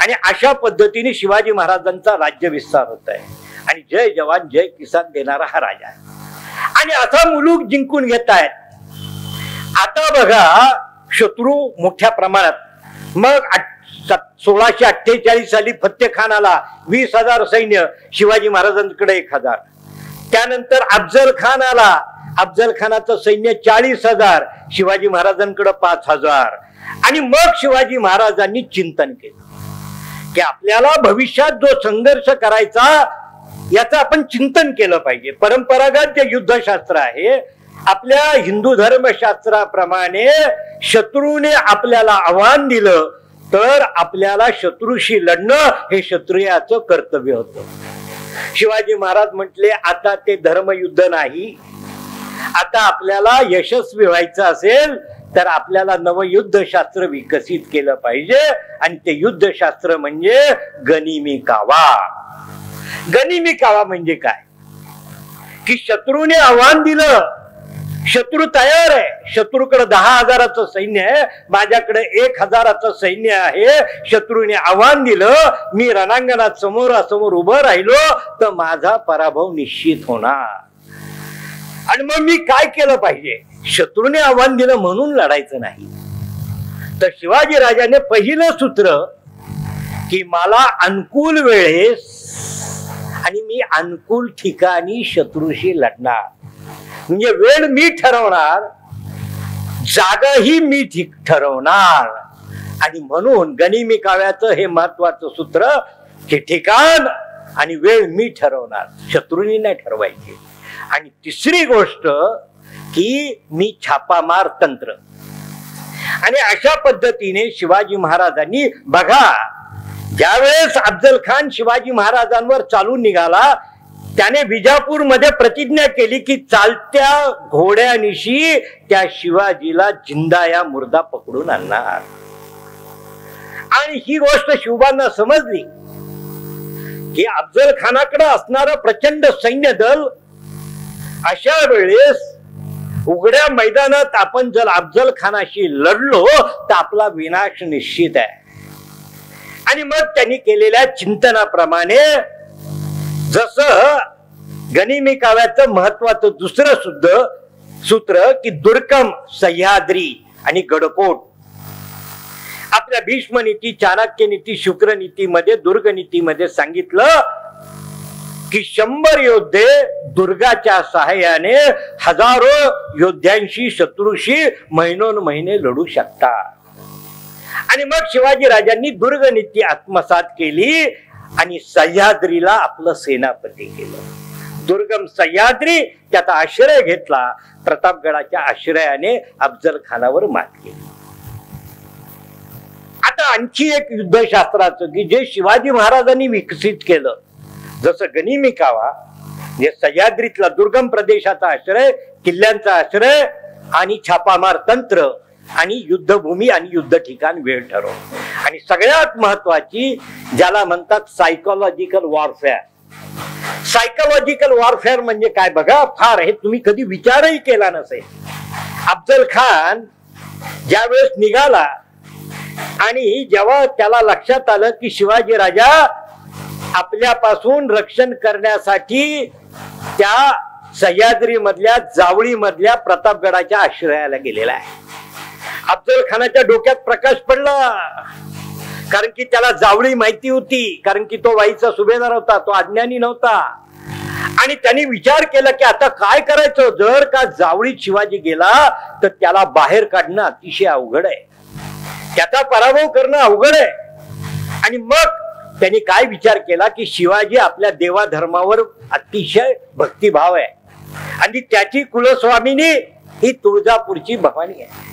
आणि अशा पद्धतीने शिवाजी महाराजांचा राज्य विस्तार होत आहे. आणि जय जवान जय किसान देणारा हा राजा आहे. आणि असा मुलूक जिंकून घेत आहेत. आता बघा, शत्रू मोठ्या प्रमाणात. मग 1648 साली फत्ते खान आला, 20,000 सैन्य, शिवाजी महाराजांकडे 1,000. त्यानंतर अफजल खान आला, अफजल खानाचं सैन्य 40,000, शिवाजी महाराजांकडे 5,000. आणि मग शिवाजी महाराजांनी चिंतन केलं की आपल्याला भविष्यात जो संघर्ष करायचा याचं आपण चिंतन केलं पाहिजे. परंपरागत जे युद्धशास्त्र आहे, आपल्या हिंदू धर्मशास्त्राप्रमाणे शत्रूने आपल्याला आव्हान दिलं तर आपल्याला शत्रूशी लढणं हे क्षत्रियाचं कर्तव्य होतं. शिवाजी महाराज म्हटले, आता ते धर्मयुद्ध नाही, आता आपल्याला यशस्वी व्हायचं असेल तर आपल्याला नवयुद्धशास्त्र विकसित केलं पाहिजे. आणि ते युद्धशास्त्र म्हणजे गनिमी कावा. गनिमी कावा म्हणजे काय, की शत्रूने आव्हान दिलं, शत्रू तयार आहे, शत्रूकडे 10,000चं सैन्य आहे, माझ्याकडे 1,000चं सैन्य आहे. शत्रूने आव्हान दिलं, मी रणांगणात समोरासमोर उभं राहिलो तर माझा पराभव निश्चित होणार. आणि मग मी काय केलं पाहिजे? शत्रूने आव्हान दिलं म्हणून लढायचं नाही. तर शिवाजी राजाने पहिलं सूत्र की मला अनुकूल वेळेस आणि मी अनुकूल ठिकाणी शत्रूशी लढणार. म्हणजे वेळ मी ठरवणार, जागाही मी ठरवणार. आणि म्हणून गनिमी काव्याचं हे महत्वाचं सूत्र की ठिकाण आणि वेळ मी ठरवणार, शत्रूंनी नाही ठरवायची. आणि तिसरी गोष्ट की मी छापामार तंत्र. आणि अशा पद्धतीने शिवाजी महाराजांनी बघा, ज्यावेळेस अफजल खान शिवाजी महाराजांवर चालून निघाला, त्याने विजापूरमध्ये प्रतिज्ञा केली की चालत्या घोड्यानिशी त्या शिवाजीला जिंदा या मुर्दा पकडून आणणार. आणि ही गोष्ट शिवबांना समजली की अफजल खानाकडे असणारं प्रचंड सैन्य दल, अशा वेळेस उघड्या मैदानात आपण जर अफजल खानाशी लढलो तर आपला विनाश निश्चित आहे. आणि मग त्यांनी केलेल्या चिंतनाप्रमाणे जसं गनिमी काव्याचं महत्वाचं दुसरं सूत्र की दुर्गम, सह्याद्री आणि गडकोट. आपल्या भीष्म नीती, चाणक्य नीती, शुक्र नीतीमध्ये, दुर्ग नीतीमध्ये सांगितलं की 100 योद्धे दुर्गाच्या सहाय्याने हजारो योद्ध्यांशी, शत्रूशी महिनोन्महिने लढू शकतात. आणि मग शिवाजी राजांनी दुर्ग नीती आत्मसात केली आणि सह्याद्रीला आपलं सेनापती केलं. दुर्गम सह्याद्री त्याचा आश्रय घेतला. प्रतापगडाच्या आश्रयाने अफजल खानावर मात केली. आता आणखी एक युद्धशास्त्राचं की जे शिवाजी महाराजांनी विकसित केलं, जसं गनिमी कावा, जे सह्याद्रीतला दुर्गम प्रदेशाचा आश्रय, किल्ल्यांचा आश्रय आणि छापामार तंत्र आणि युद्धभूमी आणि युद्ध ठिकाण वेळ ठरव. आणि सगळ्यात महत्वाची ज्याला म्हणतात सायकोलॉजिकल वॉरफेअर. सायकोलॉजिकल वॉरफेअर म्हणजे काय बघा, फार हे तुम्ही कधी विचारही केला नसेल. अफजल खान ज्यावेळेस निघाला आणि जेव्हा त्याला लक्षात आलं की शिवाजी राजा आपल्यापासून रक्षण करण्यासाठी त्या सह्याद्री मधल्या, जावळी मधल्या प्रतापगडाच्या आश्रयाला गेलेला आहे, अफजल खानाच्या डोक्यात प्रकाश पडला. कारण की त्याला जावळी माहिती होती, कारण की तो वाईचा सुभेदार होता, तो अज्ञानी नव्हता. आणि त्यांनी विचार केला की आता काय करायचं, जर का जावळीत शिवाजी गेला तर त्याला बाहेर काढणं अतिशय अवघड आहे, त्याचा पराभव करणं अवघड आहे. आणि मग त्यांनी काय विचार केला की शिवाजी आपल्या देवाधर्मावर अतिशय भक्तिभाव आहे आणि त्याची कुलस्वामिनी ही तुळजापूरची भवानी आहे.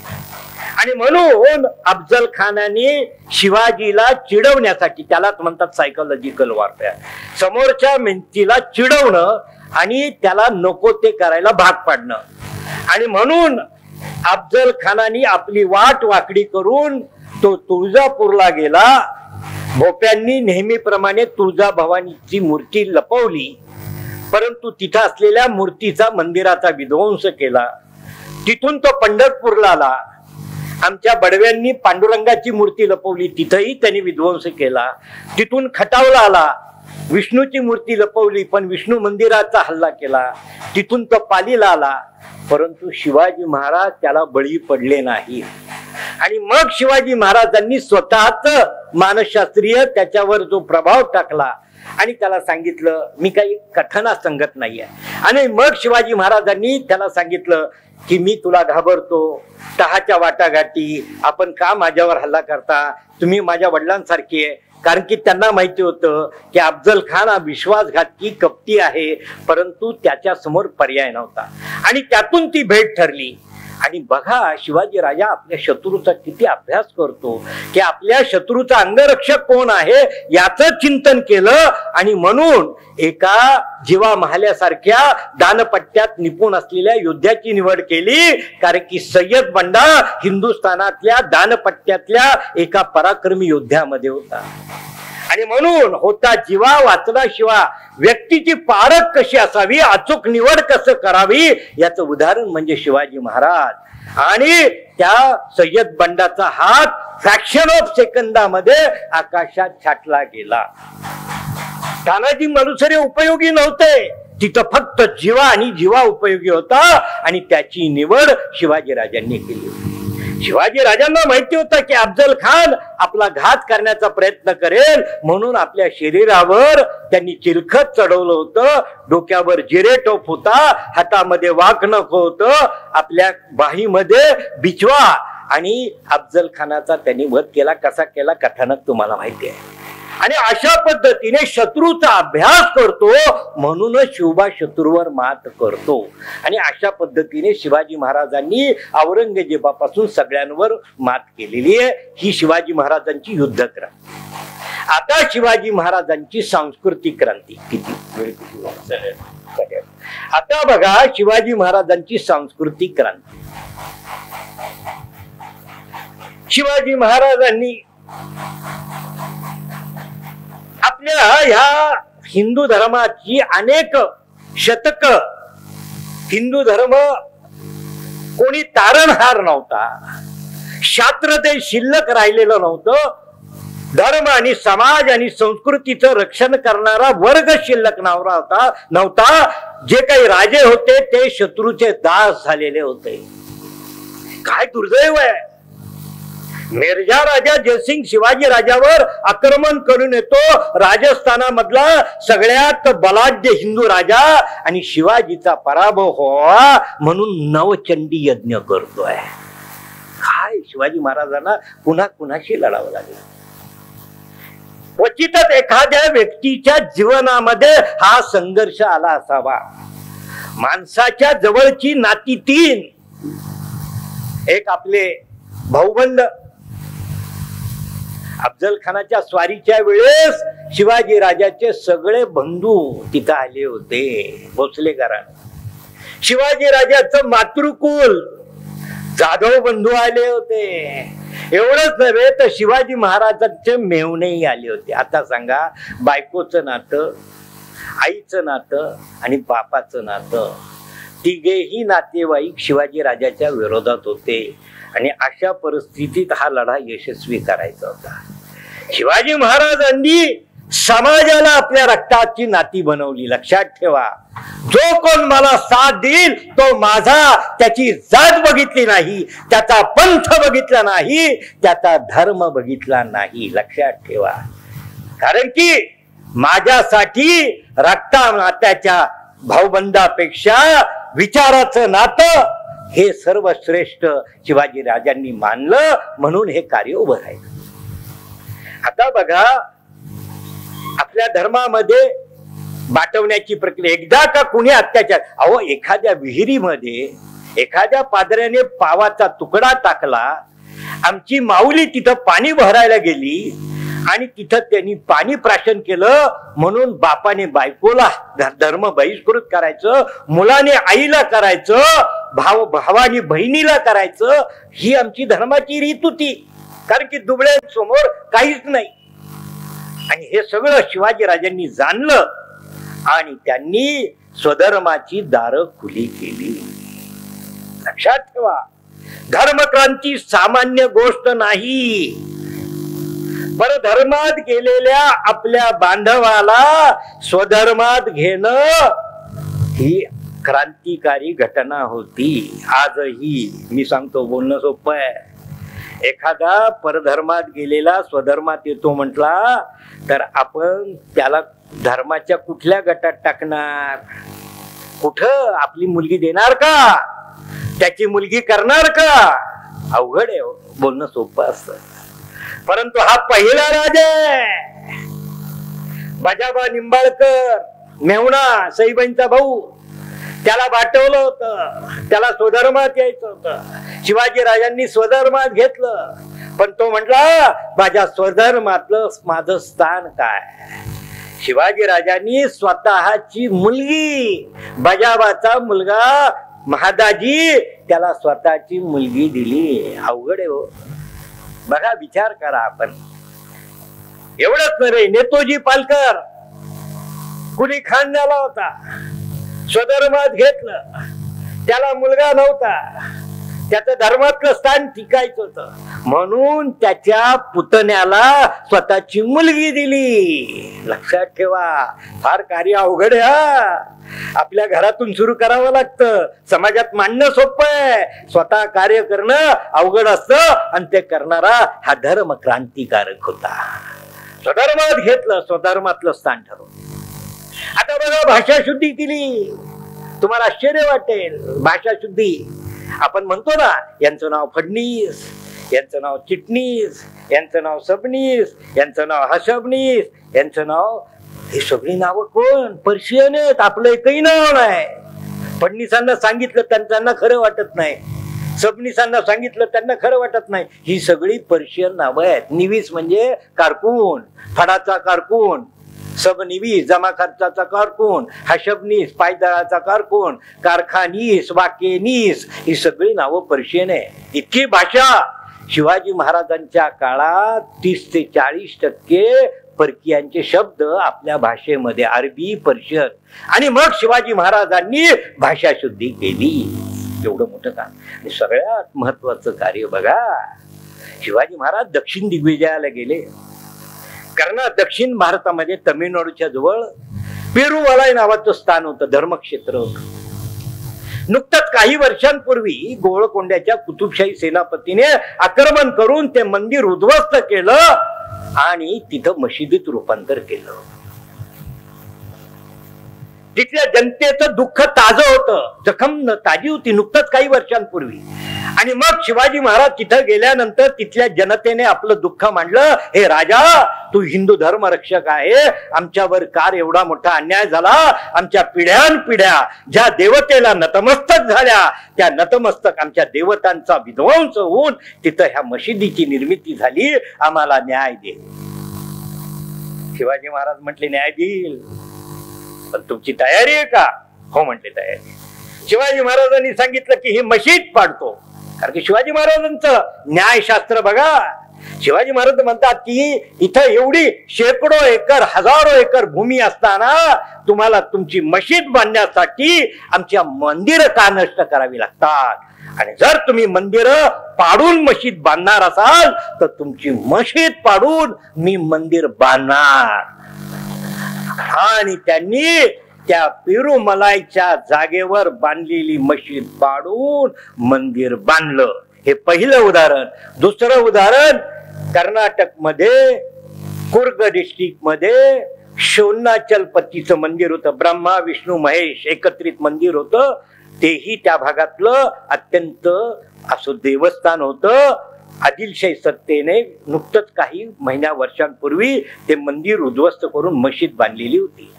आणि म्हणून अफजल खानाने शिवाजीला चिडवण्यासाठी, त्यालाच म्हणतात सायकोलॉजिकल वॉरफेअर, समोरच्या व्यक्तीला चिडवणं आणि त्याला नको ते करायला भाग पाडणं. आणि म्हणून अफजल खानाने आपली वाट वाकडी करून तो तुळजापूरला गेला. भोप्यांनी नेहमीप्रमाणे तुळजा भवानीची मूर्ती लपवली, परंतु तिथं असलेल्या मूर्तीचा, मंदिराचा विध्वंस केला. तिथून तो पंढरपूरला आला. आमच्या बडव्यांनी पांडुरंगाची मूर्ती लपवली, तिथंही त्यांनी विध्वंस केला. तिथून खटावला आला, विष्णूची मूर्ती लपवली पण विष्णू मंदिराचा हल्ला केला. तिथून तो पालीला आला, परंतु शिवाजी महाराज त्याला बळी पडले नाही. आणि मग शिवाजी महाराजांनी स्वतःच मानसशास्त्रीय त्याच्यावर जो प्रभाव टाकला आणि त्याला सांगितलं, मी काही कथना सांगत नाहीये. आणि मग शिवाजी महाराजांनी त्याला सांगितलं की मी तुला घाबरतो, तहाच्या वाटाघाटी, आपण का माझ्यावर हल्ला करता, तुम्ही माझ्या वडिलांसारखी आहे. कारण की त्यांना माहिती होतं की अफजल खान हा विश्वासघातकी, कपटी आहे, परंतु त्याच्या समोर पर्याय नव्हता. आणि त्यातून ती भेट ठरली. आणि बघा शिवाजी राजा आपल्या शत्रूचा किती अभ्यास करतो की आपल्या शत्रूचा अंगरक्षक कोण आहे याचं चिंतन केलं. आणि म्हणून एका जीवा महाल्यासारख्या दानपट्ट्यात निपुण असलेल्या योद्ध्याची निवड केली. कारण की सय्यद बंडा हिंदुस्थानातल्या दानपट्ट्यातल्या एका पराक्रमी योद्ध्यामध्ये होता. आणि म्हणून होता जीवा वाचला शिवा, व्यक्तीची पारख कशी असावी, अचूक निवड कसं करावी, याचं उदाहरण म्हणजे शिवाजी महाराज. आणि त्या सय्यद बंडाचा हात फ्रॅक्शन ऑफ सेकंदामध्ये आकाशात छाटला गेला. तानाजी मालुसरे उपयोगी नव्हते, तिथं फक्त जीवा आणि जीवा उपयोगी होता आणि त्याची निवड शिवाजी राजांनी केली. शिवाजी राजांना माहिती होतं की अफजल खान आपला घात करण्याचा प्रयत्न करेल, म्हणून आपल्या शरीरावर त्यांनी चिलखत चढवलं होतं, डोक्यावर जिरेटोप होता, हातामध्ये वाघनख होतं, आपल्या बाहीमध्ये बिचवा, आणि अफजल खानाचा त्यांनी वध केला. कसा केला कथानक तुम्हाला माहिती आहे. आणि अशा पद्धतीने शत्रूचा अभ्यास करतो, म्हणूनच शिवबा शत्रूवर मात करतो. आणि अशा पद्धतीने शिवाजी महाराजांनी औरंगजेबापासून सगळ्यांवर मात केलेली आहे. ही शिवाजी महाराजांची युद्ध क्रांती. आता शिवाजी महाराजांची सांस्कृतिक क्रांती. किती वेळ आता बघा, शिवाजी महाराजांची सांस्कृतिक क्रांती. शिवाजी महाराजांनी आपल्या ह्या हिंदू धर्माची अनेक शतक, हिंदू धर्म कोणी तारणहार नव्हता, शास्त्र ते शिल्लक राहिलेलं नव्हतं, धर्म आणि समाज आणि संस्कृतीचं रक्षण करणारा वर्ग शिल्लक नव्हता. जे काही राजे होते ते शत्रूचे दास झालेले होते. काय दुर्दैव आहे. मिर्झा राजा जयसिंग शिवाजी राजावर आक्रमण करून येतो, राजस्थानामधला सगळ्यात बलाढ्य हिंदू राजा, आणि शिवाजीचा पराभव व्हावा म्हणून नवचंडी यज्ञ करतोय. काय शिवाजी महाराजांना पुन्हा कुणाशी लढावं लागलं. क्वचितच एखाद्या व्यक्तीच्या जीवनामध्ये हा संघर्ष आला असावा. माणसाच्या जवळची नाती तीन. एक आपले भाऊबंद. अफजल खानाच्या स्वारीच्या वेळेस शिवाजी राजाचे सगळे बंधू तिथं आले होते, भोसले घराणे. शिवाजी राजाचं मातृकुल जाधव बंधू आले होते. एवढंच नव्हे तर शिवाजी महाराजांचे मेहुणेही आले होते. आता सांगा, बायकोचं नातं, आईचं नातं आणि बापाचं नातं, तिघेही नातेवाईक शिवाजी राजाच्या विरोधात होते. आणि अशा परिस्थितीत हा लढा यशस्वी करायचा होता. शिवाजी महाराजांनी समाजाला आपल्या रक्ताची नाती बनवली. लक्षात ठेवा, जो कोण मला साथ देईल तो माझा. त्याची जात बघितली नाही, त्याचा पंथ बघितला नाही, त्याचा धर्म बघितला नाही. लक्षात ठेवा. कारण की माझ्यासाठी रक्ता नात्याच्या भाऊबंदापेक्षा विचाराचं नातं हे सर्वश्रेष्ठ शिवाजी राजांनी मानलं, म्हणून हे कार्य उभं राहिलं. आता बघा, आपल्या धर्मामध्ये बाटवण्याची प्रक्रिया. एकदा का कुणी अत्याचार, अहो एखाद्या विहिरीमध्ये एखाद्या पादऱ्याने पावाचा तुकडा टाकला, आमची माऊली तिथं पाणी भरायला गेली आणि तिथं त्यांनी पाणी प्राशन केलं, म्हणून बापाने बायकोला धर्म बहिष्कृत करायचं, मुलाने आईला करायचं, भावाने बहिणीला करायचं. ही आमची धर्माची रीत होती. कारण की दुबळ्यांसमोर काहीच नाही. आणि हे सगळं शिवाजी राजांनी जाणलं आणि त्यांनी स्वधर्माची दारं खुली केली. लक्षात ठेवा, धर्मक्रांती सामान्य गोष्ट नाही. परधर्मात गेलेल्या आपल्या बांधवाला स्वधर्मात घेणं ही क्रांतिकारी घटना होती. आजही मी सांगतो, बोलणं सोपं आहे. एखादा परधर्मात गेलेला स्वधर्मात येतो म्हटला तर आपण त्याला धर्माच्या कुठल्या गटात टाकणार? कुठं आपली मुलगी देणार का? त्याची मुलगी करणार का? अवघड आहे. बोलणं सोपं असतं, परंतु हा पहिला राजा बजाबा निंबाळकर, मेहुणा सईबाईंचा भाऊ, त्याला वाटवलं होतं, त्याला स्वधर्मात यायचं होतं. शिवाजी राजांनी स्वधर्मात घेतलं, पण तो म्हटला माझ्या स्वधर्मातलं माझं स्थान काय? शिवाजी राजांनी स्वतःची मुलगी, बजाबाचा मुलगा महादाजी, त्याला स्वतःची मुलगी दिली. अवघड आहे हो. बघा, विचार करा आपण. एवढंच नव्हे, नेतोजी पालकर कुणी खांद्याला होता, स्वधर्मात घेतलं, त्याला मुलगा नव्हता, त्याचं धर्मातलं स्थान टिकायचं होतं म्हणून त्याच्या पुतण्याला स्वतःची मुलगी दिली. लक्षात ठेवा, फार कार्य अवघड आहे हा. आपल्या घरातून सुरू करावं लागतं. समाजात मांडणं सोपं आहे, स्वतः कार्य करणं अवघड असतं. आणि ते करणारा हा धर्म क्रांतिकारक होता. स्वधर्मात घेतलं, स्वधर्मातलं स्थान ठरवलं. आता बघा, भाषा शुद्धी केली. तुम्हाला आश्चर्य वाटेल, भाषा शुद्धी. आपण म्हणतो ना, यांचं नाव फडणीस, यांचं नाव चिटणीस, यांचं नाव सबनीस, यांचं नाव हसबनीस, यांचं नाव, हे सगळी नावं कोण? पर्शियन आहेत. आपलं एकही नाव नाही. फडणीसांना सांगितलं त्यांना खरं वाटत नाही, सबनीसांना सांगितलं त्यांना खरं वाटत नाही. ही सगळी पर्शियन नावं आहेत. निवीस म्हणजे कारकून, फडाचा कारकून, सबनिवीस जमा खर्चाचा कारकून, हशबनीस पायदळाचा कारकून, कारखानीस, वाकेनीस, ही सगळी नावं पर्शियन आहे. इतकी भाषा. शिवाजी महाराजांच्या काळात 30 ते 40% परकीयांचे शब्द आपल्या भाषेमध्ये, अरबी, पर्शियन. आणि मग शिवाजी महाराजांनी भाषा शुद्धी केली. एवढं मोठं काम. आणि सगळ्यात महत्वाचं कार्य बघा, शिवाजी महाराज दक्षिण दिग्विजयाला गेले. कारण दक्षिण भारतामध्ये तमिळनाडूच्या जवळ पेरुमलाई नावाचं स्थान होतं, धर्मक्षेत्र होतं. नुकतंच काही वर्षांपूर्वी गोवळकोंड्याच्या कुतुबशाही सेनापतीने आक्रमण करून ते मंदिर उद्ध्वस्त केलं आणि तिथं मशिदीत रूपांतर केलं. तिथल्या जनतेचं दुःख ताजं होतं, जखम ताजी होती नुकतंच काही वर्षांपूर्वी. आणि मग शिवाजी महाराज तिथं गेल्यानंतर तिथल्या जनतेने आपलं दुःख मांडलं. हे राजा, तू हिंदू धर्म रक्षक आहे, आमच्यावर कार एवढा मोठा अन्याय झाला. आमच्या पिढ्यानपिढ्या ज्या देवतेला नतमस्तक झाल्या, त्या नतमस्तक आमच्या देवतांचा विध्वंस होऊन तिथं ह्या मशिदीची निर्मिती झाली. आम्हाला न्याय दे. शिवाजी महाराज म्हटले, न्याय देईल, पण तुमची तयारी आहे का? हो म्हटले, तयारी. शिवाजी महाराजांनी सांगितलं की ही मशीद पाडतो. कारण की शिवाजी महाराजांचं न्यायशास्त्र बघा. शिवाजी महाराज म्हणतात की इथं एवढी शेकडो एकर, हजारो एकर भूमी असताना तुम्हाला तुमची मशीद बांधण्यासाठी आमच्या मंदिरं का नष्ट करावी लागतात? आणि जर तुम्ही मंदिर पाडून मशीद बांधणार असाल तर तुमची मशीद पाडून मी मंदिर बांधणार. आणि त्यांनी त्या पेरुमलाईच्या जागेवर बांधलेली मशीद पाडून मंदिर बांधलं. हे पहिलं उदाहरण. दुसरं उदाहरण, कर्नाटक मध्ये कुर्ग डिस्ट्रिक्ट मध्ये शोणाचलपतीचं मंदिर होतं. ब्रह्मा विष्णू महेश एकत्रित मंदिर होतं. तेही त्या भागातलं अत्यंत असं देवस्थान होतं. आदिलशाही सत्तेने नुकतंच काही महिन्या वर्षांपूर्वी ते मंदिर उद्ध्वस्त करून मशीद बांधलेली होती.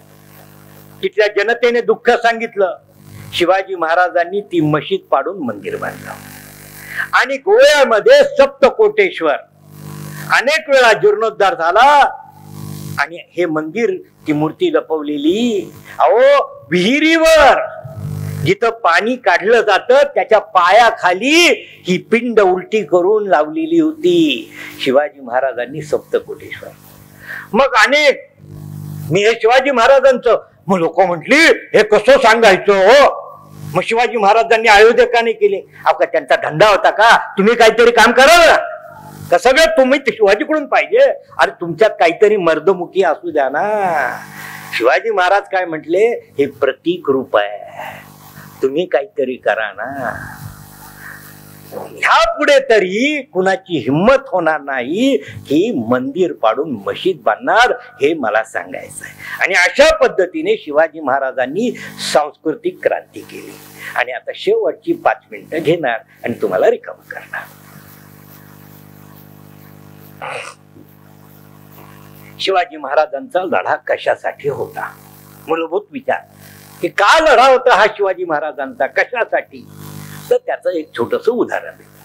तिथल्या जनतेने दुःख सांगितलं. शिवाजी महाराजांनी ती मशीद पाडून मंदिर बांधलं. आणि गोव्यामध्ये सप्तकोटेश्वर अनेक वेळा जीर्णोद्धार झाला. आणि हे मंदिर, ती मूर्ती लपवलेली अहो विहिरीवर, जिथं पाणी काढलं जातं त्याच्या पायाखाली ही पिंड उलटी करून लावलेली होती शिवाजी महाराजांनी सप्तकोटेश्वर. मग अनेक, मी हे शिवाजी महाराजांचं, मग लोक म्हटली हे कसं सांगायचं हो? मग शिवाजी महाराजांनी आयोजकाने केले. अहो, त्यांचा धंदा होता का? तुम्ही काहीतरी काम करा ना, का सगळं तुम्ही शिवाजीकडून पाहिजे? अरे तुमच्यात काहीतरी मर्दमुखी असू द्या ना. शिवाजी महाराज काय म्हटले, हे प्रतीक रूप आहे, तुम्ही काहीतरी करा ना. ह्या पुढे तरी कुणाची हिम्मत होणार नाही की मंदिर पाडून मशीद बांधणार, हे मला सांगायचं आहे. आणि अशा पद्धतीने शिवाजी महाराजांनी सांस्कृतिक क्रांती केली. आणि आता शेवटची 5 मिनिटं घेणार आणि तुम्हाला रिकामं करणार. शिवाजी महाराजांचा लढा कशासाठी होता? मूलभूत विचार की का लढा होता हा शिवाजी महाराजांचा, कशासाठी? तर त्याचं एक छोटस उदाहरण आहे.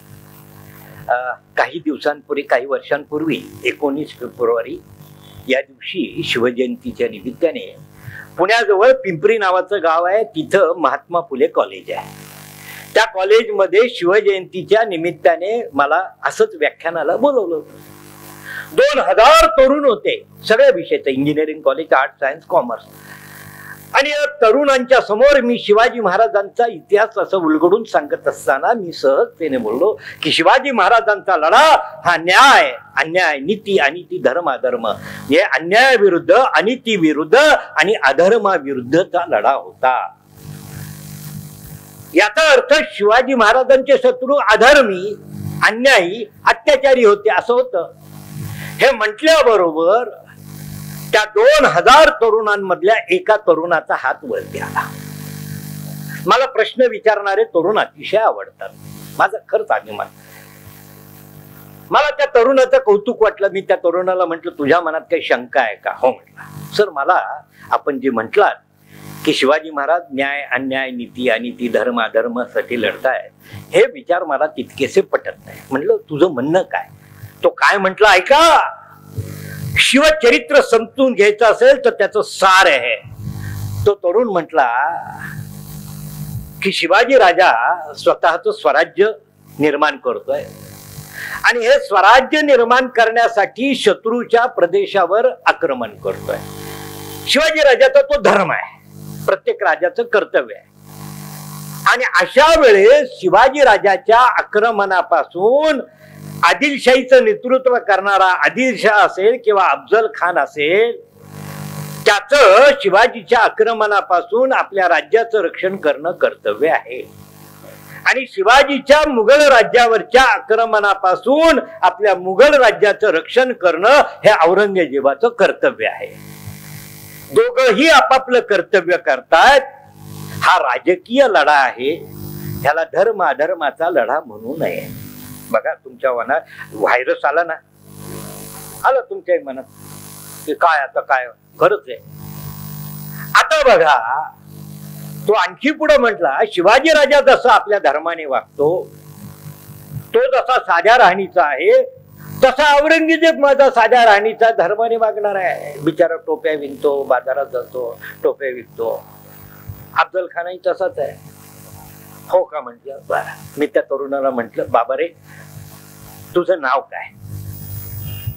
काही दिवसांपूर्वी, काही वर्षांपूर्वी 19 फेब्रुवारी या दिवशी शिवजयंतीच्या निमित्ताने पुण्याजवळ पिंपरी नावाचं गाव आहे, तिथं महात्मा फुले कॉलेज आहे. त्या कॉलेजमध्ये शिवजयंतीच्या निमित्ताने मला असंच व्याख्यानाला बोलवलं होतं. 2000 तरुण होते, सगळ्या विषयाचं, engineering college, art, science, commerce. आणि या तरुणांच्या समोर मी शिवाजी महाराजांचा इतिहास असं उलगडून सांगत असताना मी सहजतेने बोललो की शिवाजी महाराजांचा लढा हा न्याय, अन्याय, नीती, अनिती, धर्म, अधर्म, हे अन्यायाविरुद्ध, अनिती विरुद्ध आणि अधर्माविरुद्धचा लढा होता. याचा अर्थ शिवाजी महाराजांचे शत्रू अधर्मी, अन्यायी, अत्याचारी होते असं होतं. हे म्हटल्याबरोबर त्या 2000 तरुणांमधल्या एका तरुणाचा हात वरती आला. मला प्रश्न विचारणारे तरुण अतिशय आवडतात, माझा खरंच अभिमान. मला त्या तरुणाचं कौतुक वाटलं. मी त्या तरुणाला म्हटलं, तुझ्या मनात काही शंका आहे का? हो म्हटलं. सर, मला आपण जे म्हटलात की शिवाजी महाराज न्याय, अन्याय, नीती, अनिती, धर्म, अधर्मासाठी लढताय, हे विचार मला तितकेसे पटत नाही. म्हटलं, तुझं म्हणणं काय? तो काय म्हटलं ऐका. शिवचरित्र समजून घ्यायचं असेल तर त्याचं सार आहे. तो तरुण म्हटला की शिवाजी राजा स्वतःच स्वराज्य निर्माण करतोय आणि हे स्वराज्य निर्माण करण्यासाठी शत्रूच्या प्रदेशावर आक्रमण करतोय. शिवाजी राजाचा तो धर्म आहे, प्रत्येक राजाचं कर्तव्य आहे. आणि अशा वेळेस शिवाजी राजाच्या आक्रमणापासून आदिलशाहीचं नेतृत्व करणारा आदिलशाह असेल किंवा अफजल खान असेल, त्याचं शिवाजीच्या आक्रमणापासून आपल्या राज्याचं रक्षण करणं कर्तव्य आहे. आणि शिवाजीच्या मुघल राज्यावरच्या आक्रमणापासून आपल्या मुघल राज्याचं रक्षण करणं हे औरंगजेबाचं कर्तव्य आहे. दोघंही आपापलं कर्तव्य करतात. हा राजकीय लढा आहे, ह्याला धर्म अधर्माचा लढा म्हणू नये. बघा, तुमच्या मनात व्हायरस आला ना, आलं तुमच्या मनात की काय आता काय खरंच आहे. आता बघा, तो आणखी पुढे म्हटला, शिवाजी राजा जसा आपल्या धर्माने वागतो, तो जसा साध्या राहणीचा आहे, तसा औरंगजेब माझा साध्या राहणीचा धर्माने वागणार आहे. बिचारा टोप्या विणतो, बाजारात जातो, टोप्या विकतो. अफजल खानही तसाच आहे. हो का म्हटलं. बरं. मी त्या तरुणाला म्हटलं, बाबा रे, तुझं नाव काय?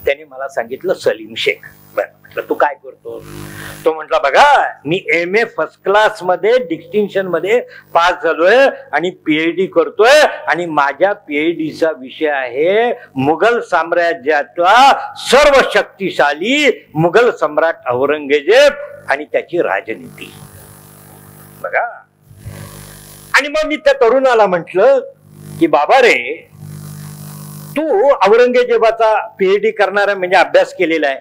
त्याने मला सांगितलं सलीम शेख. बरं. म्हटलं, तू काय करतो? तो म्हटला, बघा, मी MA फर्स्ट क्लास मध्ये डिस्टिंक्शन मध्ये पास झालोय आणि PhD करतोय आणि माझ्या PhDचा विषय आहे मुघल साम्राज्यातला सर्व शक्तिशाली मुघल सम्राट औरंगजेब आणि त्याची राजनीती. बघा. आणि मग मी त्या तरुणाला म्हटलं की बाबा रे, तू औरंगजेबाचा PhD करणारा म्हणजे अभ्यास केलेला आहे,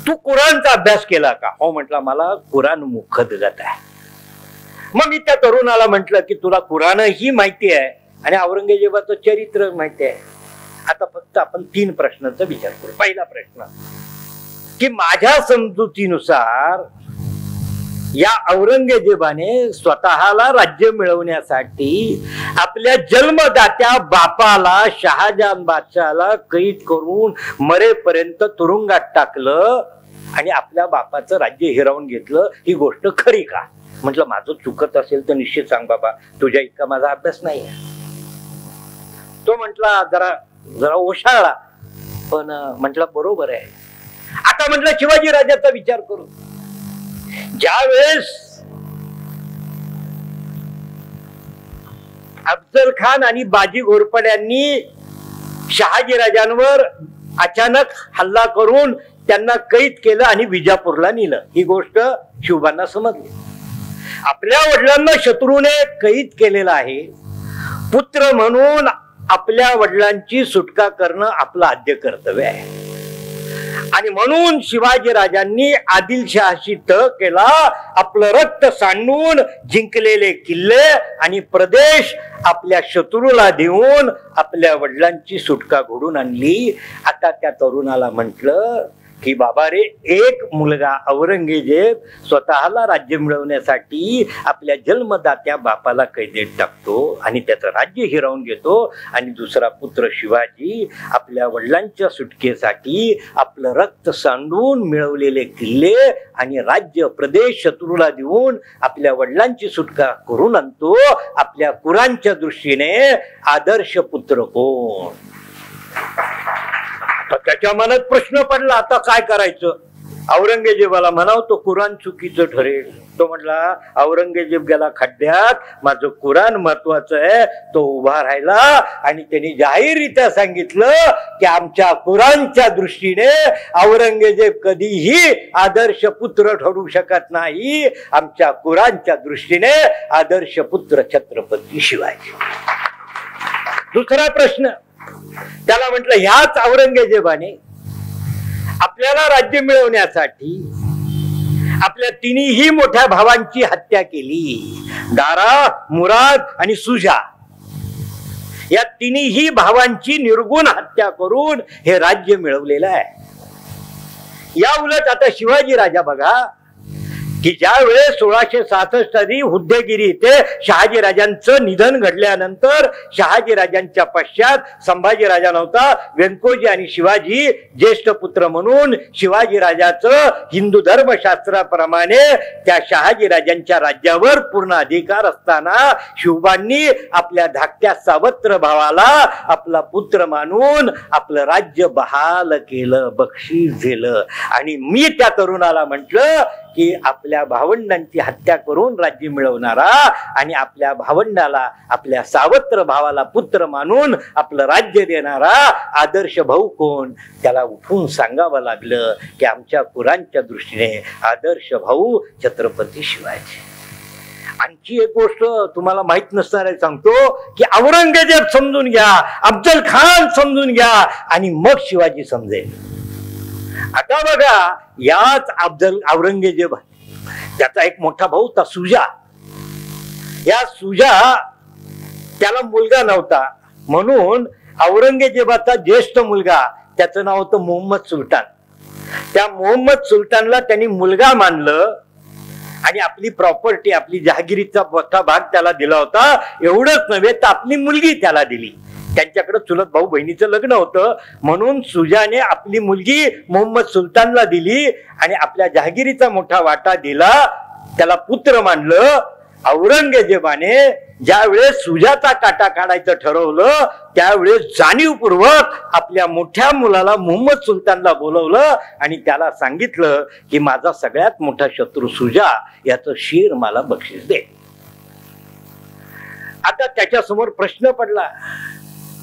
तू कुराणचा अभ्यास केला का? हो म्हटला, मला कुराण मुखदगत आहे. मग मी त्या तरुणाला म्हटलं की तुला कुराणही माहिती आहे आणि औरंगजेबाचं चरित्र माहिती आहे. आता फक्त आपण 3 प्रश्नांचा विचार करू. पहिला प्रश्न की माझ्या समजुतीनुसार या औरंगजेबाने स्वतःला राज्य मिळवण्यासाठी आपल्या जन्मदात्या बापाला, शहाजहान बादशाहला कैद करून मरेपर्यंत तुरुंगात टाकलं आणि आपल्या बापाचं राज्य हिरावून घेतलं. ही गोष्ट खरी का? म्हटलं, माझं चुकत असेल तर निश्चित सांग बाबा, तुझ्या इतका माझा अभ्यास नाही. तो म्हटला, जरा ओशाळला, पण म्हटलं बरोबर आहे. आता म्हटलं शिवाजी राजाचा विचार करू. ज्या वेळेस अफजल खान आणि बाजी घोरपड्यांनी शहाजी राजांवर अचानक हल्ला करून त्यांना कैद केलं आणि विजापूरला नेलं, ही गोष्ट शिवबांना समजली. आपल्या वडिलांना शत्रूने कैद केलेला आहे. पुत्र म्हणून आपल्या वडिलांची सुटका करणं आपलं आद्य कर्तव्य आहे. आणि म्हणून शिवाजी राजांनी आदिलशहाशी तह केला. आपलं रक्त सांडून जिंकलेले किल्ले आणि प्रदेश आपल्या शत्रूला देऊन आपल्या वडिलांची सुटका घडून आणली. आता त्या तरुणाला म्हटलं की बाबा रे, एक मुलगा औरंगजेब स्वतःला राज्य मिळवण्यासाठी आपल्या जन्मदात्या बापाला कैदेत टाकतो आणि त्याचं राज्य हिरावून घेतो, आणि दुसरा पुत्र शिवाजी आपल्या वडिलांच्या सुटकेसाठी आपलं रक्त सांडून मिळवलेले किल्ले आणि राज्य प्रदेश शत्रूला देऊन आपल्या वडिलांची सुटका करून आणतो. आपल्या कुराणच्या दृष्टीने आदर्श पुत्र कोण? त्याच्या मनात प्रश्न पडला, आता काय करायचं. औरंगजेबाला म्हणाव तो कुराण चुकीचं ठरेल. तो म्हटला औरंगजेब गेला खड्ड्यात, माझं कुराण महत्वाचं आहे. तो उभा राहिला आणि त्यांनी जाहीररित्या सांगितलं की आमच्या कुराणच्या दृष्टीने औरंगजेब कधीही आदर्श पुत्र ठरू शकत नाही. आमच्या कुराणच्या दृष्टीने आदर्श पुत्र छत्रपती शिवाजी. दुसरा प्रश्न त्याला म्हटलं, ह्याच औरंगजेबाने आपल्याला राज्य मिळवण्यासाठी आपल्या तिन्ही मोठ्या भावांची हत्या केली. दारा, मुराद आणि सुजा या तिन्ही भावांची निर्गुण हत्या करून हे राज्य मिळवलेलं आहे. या उलट आता शिवाजी राजा बघा की ज्या वेळेस 1666 साली हुद्देगिरी इथे शहाजी राजांचं निधन घडल्यानंतर शहाजी राजांच्या पश्चात संभाजी राजा नव्हता, व्यंकोजी आणि शिवाजी ज्येष्ठ पुत्र म्हणून शिवाजी राजाचं हिंदू धर्मशास्त्राप्रमाणे त्या शहाजी राजांच्या राज्यावर पूर्ण अधिकार असताना शिवबांनी आपल्या धाकट्या सावत्र भावाला आपला पुत्र मानून आपलं राज्य बहाल केलं, बक्षीस दिलं. आणि मी त्या तरुणाला म्हटलं की आपल्या भावंडांची हत्या करून राज्य मिळवणारा आणि आपल्या भावंडाला, आपल्या सावत्र भावाला पुत्र मानून आपलं राज्य देणारा आदर्श भाऊ कोण. त्याला उठून सांगावं लागलं की आमच्या कुराणच्या दृष्टीने आदर्श भाऊ छत्रपती शिवाजी. आणखी एक गोष्ट तुम्हाला माहित नसणार आहे सांगतो की औरंगजेब समजून घ्या, अफजल खान समजून घ्या आणि मग शिवाजी समजेल. आता बघा याच औरंगजेब त्याचा एक मोठा भाऊ होता सुजा. या सुजा त्याला मुलगा नव्हता म्हणून औरंगजेबाचा ज्येष्ठ मुलगा, त्याचं नाव होतं मोहम्मद सुलतान. त्या मोहम्मद सुलतानला त्यांनी मुलगा मानलं आणि आपली प्रॉपर्टी, आपली जहागिरीचा मोठा भाग त्याला दिला होता. एवढंच नव्हे तर आपली मुलगी त्याला दिली. त्यांच्याकडे चुलत भाऊ बहिणीचं लग्न होतं म्हणून सुजाने आपली मुलगी मोहम्मद सुलतानला दिली आणि आपल्या जहागिरीचा मोठा वाटा दिला, त्याला पुत्र मानलं. औरंगजेबाने ज्या वेळेस सुजाचा काटा काढायचं ठरवलं त्यावेळेस जाणीवपूर्वक आपल्या मोठ्या मुलाला मोहम्मद सुलतानला बोलवलं आणि त्याला सांगितलं की माझा सगळ्यात मोठा शत्रू सुजा, याचं शीर मला बक्षीस दे. आता त्याच्या समोर प्रश्न पडला,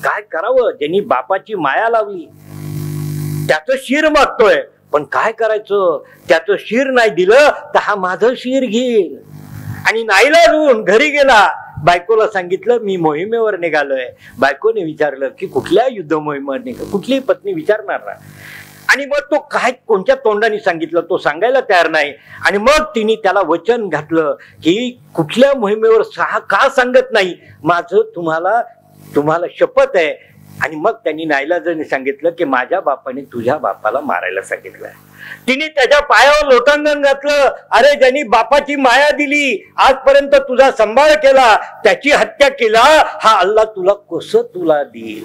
काय करावं. ज्यांनी बापाची माया लावली त्याचं शिर मागतोय, पण काय करायचं. त्याचं शिर नाही दिलं तर हा माझं शिर घेईल. आणि नाईलाजून घरी गेला, बायकोला सांगितलं मी मोहिमेवर निघालोय. बायकोने विचारलं की कुठल्या युद्ध मोहिमेवर निघाल. कुठलीही पत्नी विचारणार ना. आणि मग तो काय कोणत्या तोंडाने सांगितलं तो सांगायला तयार नाही. आणि मग तिने त्याला वचन घातलं की कुठल्या मोहिमेवर का सांगत नाही, माझं तुम्हाला शपथ आहे. आणि मग त्यांनी नाईलाजाने सांगितलं की माझ्या बापाने तुझ्या बापाला मारायला सांगितलं. तिने त्याच्या पायावर लोटांगण घातलं, अरे ज्यांनी बापाची माया दिली, आजपर्यंत तुझा सांभाळ केला, त्याची हत्या केला, हा अल्लाह तुला देईल.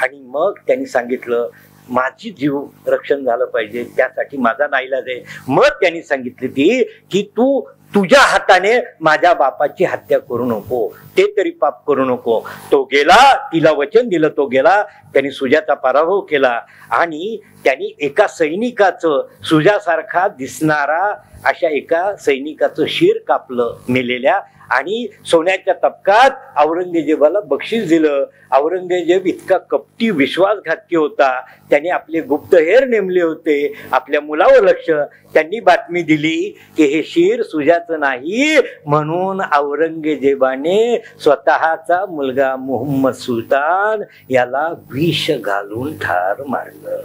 आणि मग त्यांनी सांगितलं माझी जीव रक्षण झालं पाहिजे, त्यासाठी माझा नाईलाज आहे. मग त्यांनी सांगितली ती की तू तुझ्या हाताने माझ्या बापाची हत्या करू नको, ते तरी पाप करू नको. तो गेला, तिला वचन दिलं, तो गेला. त्यांनी सुजाचा पराभव केला आणि त्यांनी एका सैनिकाचं, सुजासारखा दिसणारा अशा एका सैनिकाचं शिर कापलं मेलेल्या आणि सोन्याच्या तबकात औरंगजेबाला बक्षीस दिलं. औरंगजेब इतका कपटी विश्वासघातकी होता, त्यांनी आपले गुप्तहेर नेमले होते, आपल्या मुलावर लक्ष. त्यांनी बातमी दिली की हे शिर सुजाचं नाही म्हणून औरंगजेबाने स्वतःचा मुलगा मोहम्मद सुलतान याला विष घालून ठार मारलं.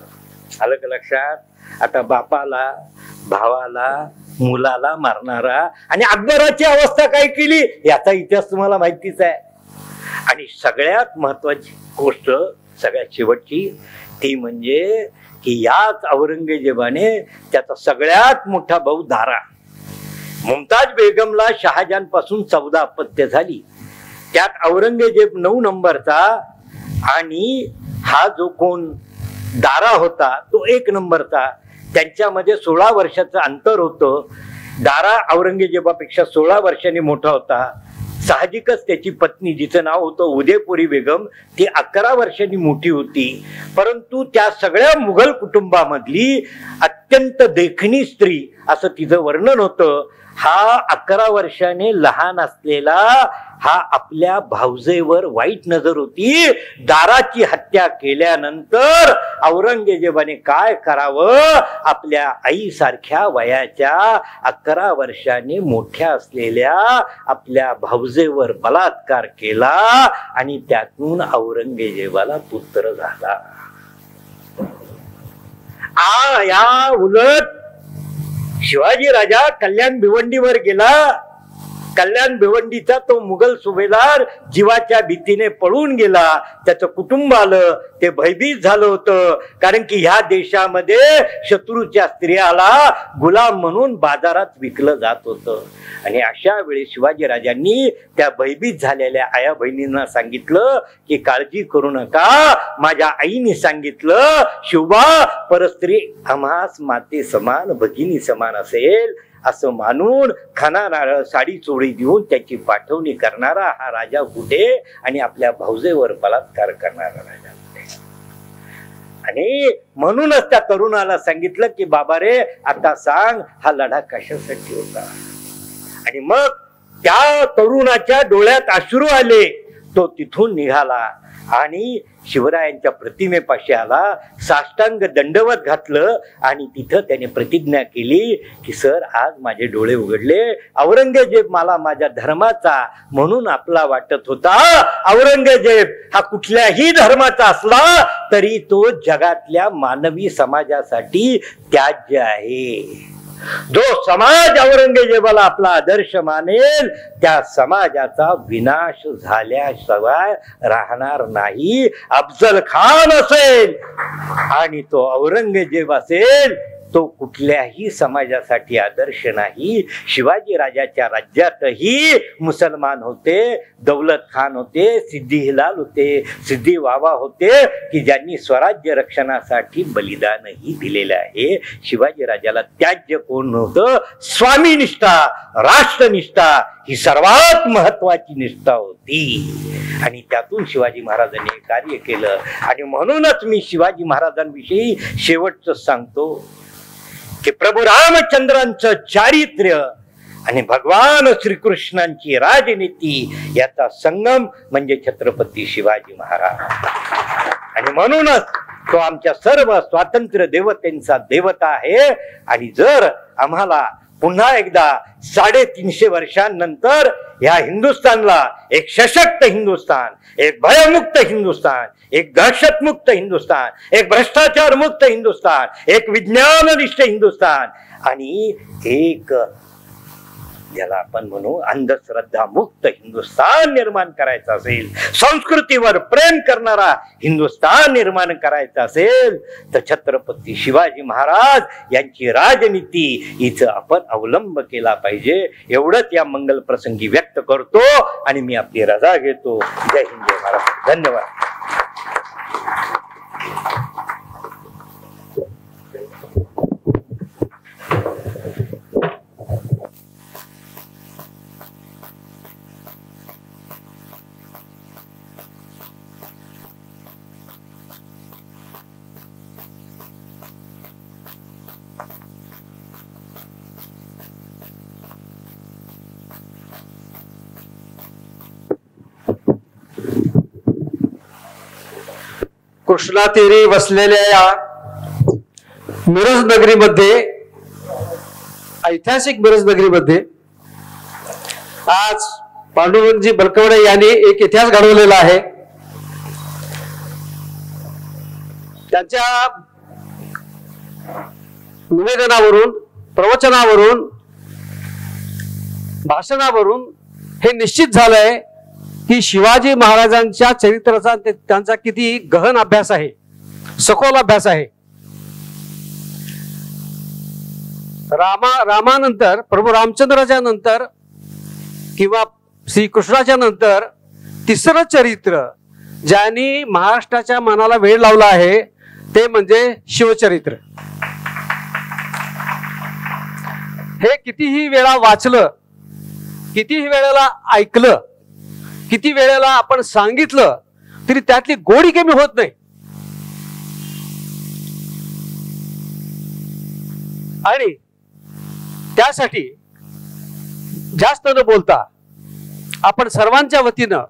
आलं का लक्षात. आता बापाला, भावाला, मुलाला मारणारा. आणि अकबराची अवस्था काय केली याचा इतिहास तुम्हाला माहितीच आहे. आणि सगळ्यात महत्वाची गोष्ट, सगळ्यात शेवटची, ती म्हणजे की याच औरंगजेबाने त्याचा सगळ्यात मोठा भाऊ दारा, मुमताज बेगमला शहाजहान पासून 14 अपत्य झाली, त्यात औरंगजेब 9 नंबरचा आणि हा जो कोण दारा होता तो 1 नंबरचा. त्यांच्यामध्ये 16 वर्षाचं अंतर होतं. दारा औरंगजेबापेक्षा 16 वर्षांनी मोठा होता. साहजिकच त्याची पत्नी, जिचं नाव होतं उदयपुरी बेगम, ती 11 वर्षांनी मोठी होती, परंतु त्या सगळ्या मुघल कुटुंबामधली अत्यंत देखणी स्त्री असं तिचं वर्णन होतं. हा 11 वर्षाने लहान असलेला हा आपल्या भावजेवर वाईट नजर होती. दाराची हत्या केल्यानंतर औरंगजेबाने काय करावं, आपल्या आईसारख्या वयाच्या 11 वर्षाने मोठ्या असलेल्या आपल्या भावजेवर बलात्कार केला आणि त्यातून औरंगजेबाला पुत्र झाला. या उलट शिवाजी राजा कल्याण भिवंडीवर गेला. कल्याण भिवंडीचा तो मुघल सुभेदार जीवाच्या भीतीने पळून गेला. त्याचं कुटुंब आलं, ते भयभीत झालं होतं, कारण की ह्या देशामध्ये शत्रूच्या स्त्रियाला गुलाम म्हणून बाजारात विकलं जात होतं. आणि अशा वेळी शिवाजी राजांनी त्या भयभीत झालेल्या आया बहिणींना सांगितलं की काळजी करू नका, माझ्या आईने सांगितलं शिवबा परस्त्री आम्हास माते समान भगिनी समान असेल असं मानून खाना नारळ साडी चोळी देऊन त्याची पाठवणी करणारा हा राजा कुठे आणि आपल्या भावजेवर बलात्कार करणारा राजा कुठे. आणि म्हणूनच त्या तरुणाला सांगितलं की बाबा रे, आता सांग हा लढा कशासाठी होता. आणि मग त्या तरुणाच्या डोळ्यात अश्रू आले. तो तिथून निघाला आणि शिवरायांच्या प्रतिमेपाशी आला, साष्टांग दंडवत घातलं आणि तिथं त्याने प्रतिज्ञा केली की सर, आज माझे डोळे उघडले. औरंगजेब मला माझ्या धर्माचा म्हणून आपला वाटत होता. औरंगजेब हा कुठल्याही धर्माचा असला तरी तो जगातल्या मानवी समाजासाठी त्याज्य आहे. जो समाज औरंगजेबाला आपला आदर्श मानेल त्या समाजाचा विनाश झाल्याशिवाय राहणार नाही. अफजल खान असेल आणि तो औरंगजेब असेल, तो कुठल्याही समाजासाठी आदर्श नाही. शिवाजी राजाच्या राज्यातही मुसलमान होते, दौलत खान होते, सिद्धी हिलाल होते, सिद्धी वावा होते की ज्यांनी स्वराज्य रक्षणासाठी बलिदानही दिलेलं आहे. शिवाजी राजाला त्याज्य कोण नव्हतं, स्वामीनिष्ठा, राष्ट्रनिष्ठा ही सर्वात महत्वाची निष्ठा होती. आणि त्यातून शिवाजी महाराजांनी कार्य केलं. आणि म्हणूनच मी शिवाजी महाराजांविषयी शेवटचं सांगतो की प्रभू रामचंद्रांचं चारित्र्य आणि भगवान श्रीकृष्णांची राजनीती याचा संगम म्हणजे छत्रपती शिवाजी महाराज. आणि म्हणूनच तो आमच्या सर्व स्वातंत्र्य देवतेंचा देवता आहे. आणि जर आम्हाला पुन्हा एकदा 350 वर्षांनंतर या हिंदुस्थानला एक सशक्त हिंदुस्थान, एक भयमुक्त हिंदुस्थान, एक दहशतमुक्त हिंदुस्थान, एक भ्रष्टाचार मुक्त हिंदुस्थान, एक विज्ञाननिष्ठ हिंदुस्थान आणि एक ज्याला आपण म्हणू अंधश्रद्धा मुक्त हिंदुस्थान निर्माण करायचं असेल, संस्कृतीवर प्रेम करणारा हिंदुस्थान निर्माण करायचा असेल तर छत्रपती शिवाजी महाराज यांची राजनीती हिचा आपण अवलंब केला पाहिजे. एवढंच या मंगल प्रसंगी व्यक्त करतो आणि मी आपली रजा घेतो. जय हिंद, जय महाराष्ट्र. धन्यवाद. कृष्णा तीरी वसलेल्या या मिरज नगरीमध्ये, ऐतिहासिक मिरज नगरीमध्ये आज पांडुरंगजी बलकवडे यांनी एक इतिहास घडवलेला आहे. त्यांच्या निवेदनावरून, प्रवचनावरून, भाषणावरून हे निश्चित झालंय की शिवाजी महाराजांच्या चरित्राचा त्यांचा किती गहन अभ्यास आहे, सखोल अभ्यास आहे. रामानंतर, प्रभू रामचंद्राच्या नंतर किंवा श्रीकृष्णाच्या नंतर तिसरं चरित्र ज्यांनी महाराष्ट्राच्या मनाला वेळ लावला आहे ते म्हणजे शिवचरित्र. हे कितीही वेळा वाचलं, कितीही वेळेला ऐकलं किती वेळेला आपण सांगितलं तरी त्यातली गोडी कमी होत नाही. आणि त्यासाठी जास्त न बोलता आपण सर्वांच्या वतीनं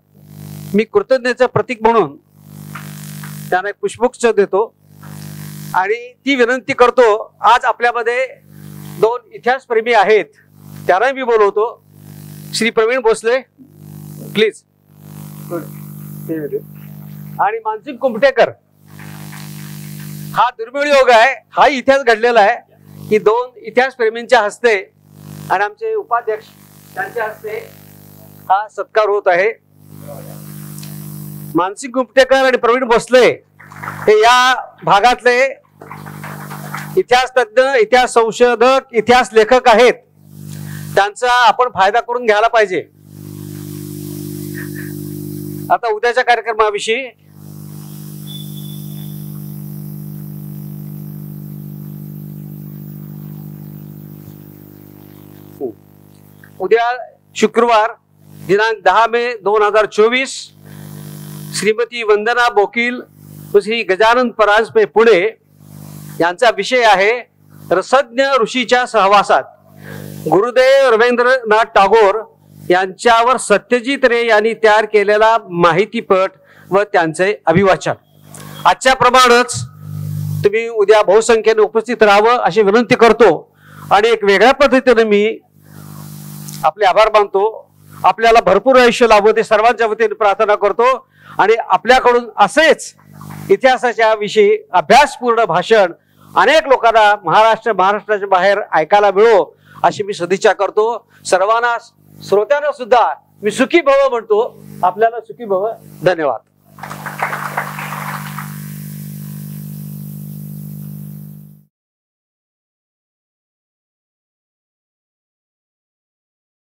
मी कृतज्ञतेचं प्रतीक म्हणून त्यांना एक पुष्पगुच्छ देतो आणि ती विनंती करतो. आज आपल्यामध्ये 2 इतिहासप्रेमी आहेत, त्यांना मी बोलवतो. श्री प्रवीण भोसले प्लीज, आणि मानसिंग कुमटेकर. हा दुर्मिळ योग आहे, हा इतिहास घडलेला आहे की 2 इतिहासप्रेमींच्या हस्ते आणि आमचे उपाध्यक्ष त्यांच्या हस्ते हा सत्कार होत आहे. मानसिंग कुमटेकर आणि प्रवीण भोसले हे या भागातले इतिहास तज्ञ, इतिहास संशोधक, इतिहास लेखक आहेत. त्यांचा आपण फायदा करून घ्यायला पाहिजे. आता उद्याच्या कार्यक्रमाविषयी उद्या शुक्रवार दिनांक 10 मे 2024 श्रीमती वंदना बोकील व श्री गजानन परांजपे पुणे यांचा विषय आहे रसज्ञ ऋषीच्या सहवासात. गुरुदेव रवींद्रनाथ टागोर यांच्यावर सत्यजित रे यांनी तयार केलेला माहितीपट व त्यांचे अभिवाचन. आजच्या प्रमाणेच तुम्ही उद्या बहुसंख्येने उपस्थित राहावं अशी विनंती करतो आणि एक वेगळ्या पद्धतीने मी आपले आभार मानतो. आपल्याला भरपूर आयुष्य लाभो ते सर्वांच्या वतीने प्रार्थना करतो आणि आपल्याकडून असेच इतिहासाच्या विषयी अभ्यासपूर्ण भाषण अनेक लोकांना महाराष्ट्राच्या बाहेर ऐकायला मिळो अशी मी सदिच्छा करतो. सर्वांना श्रोत्यांना सुद्धा मी सुखी भव म्हणतो. आपल्याला सुखी भव. धन्यवाद.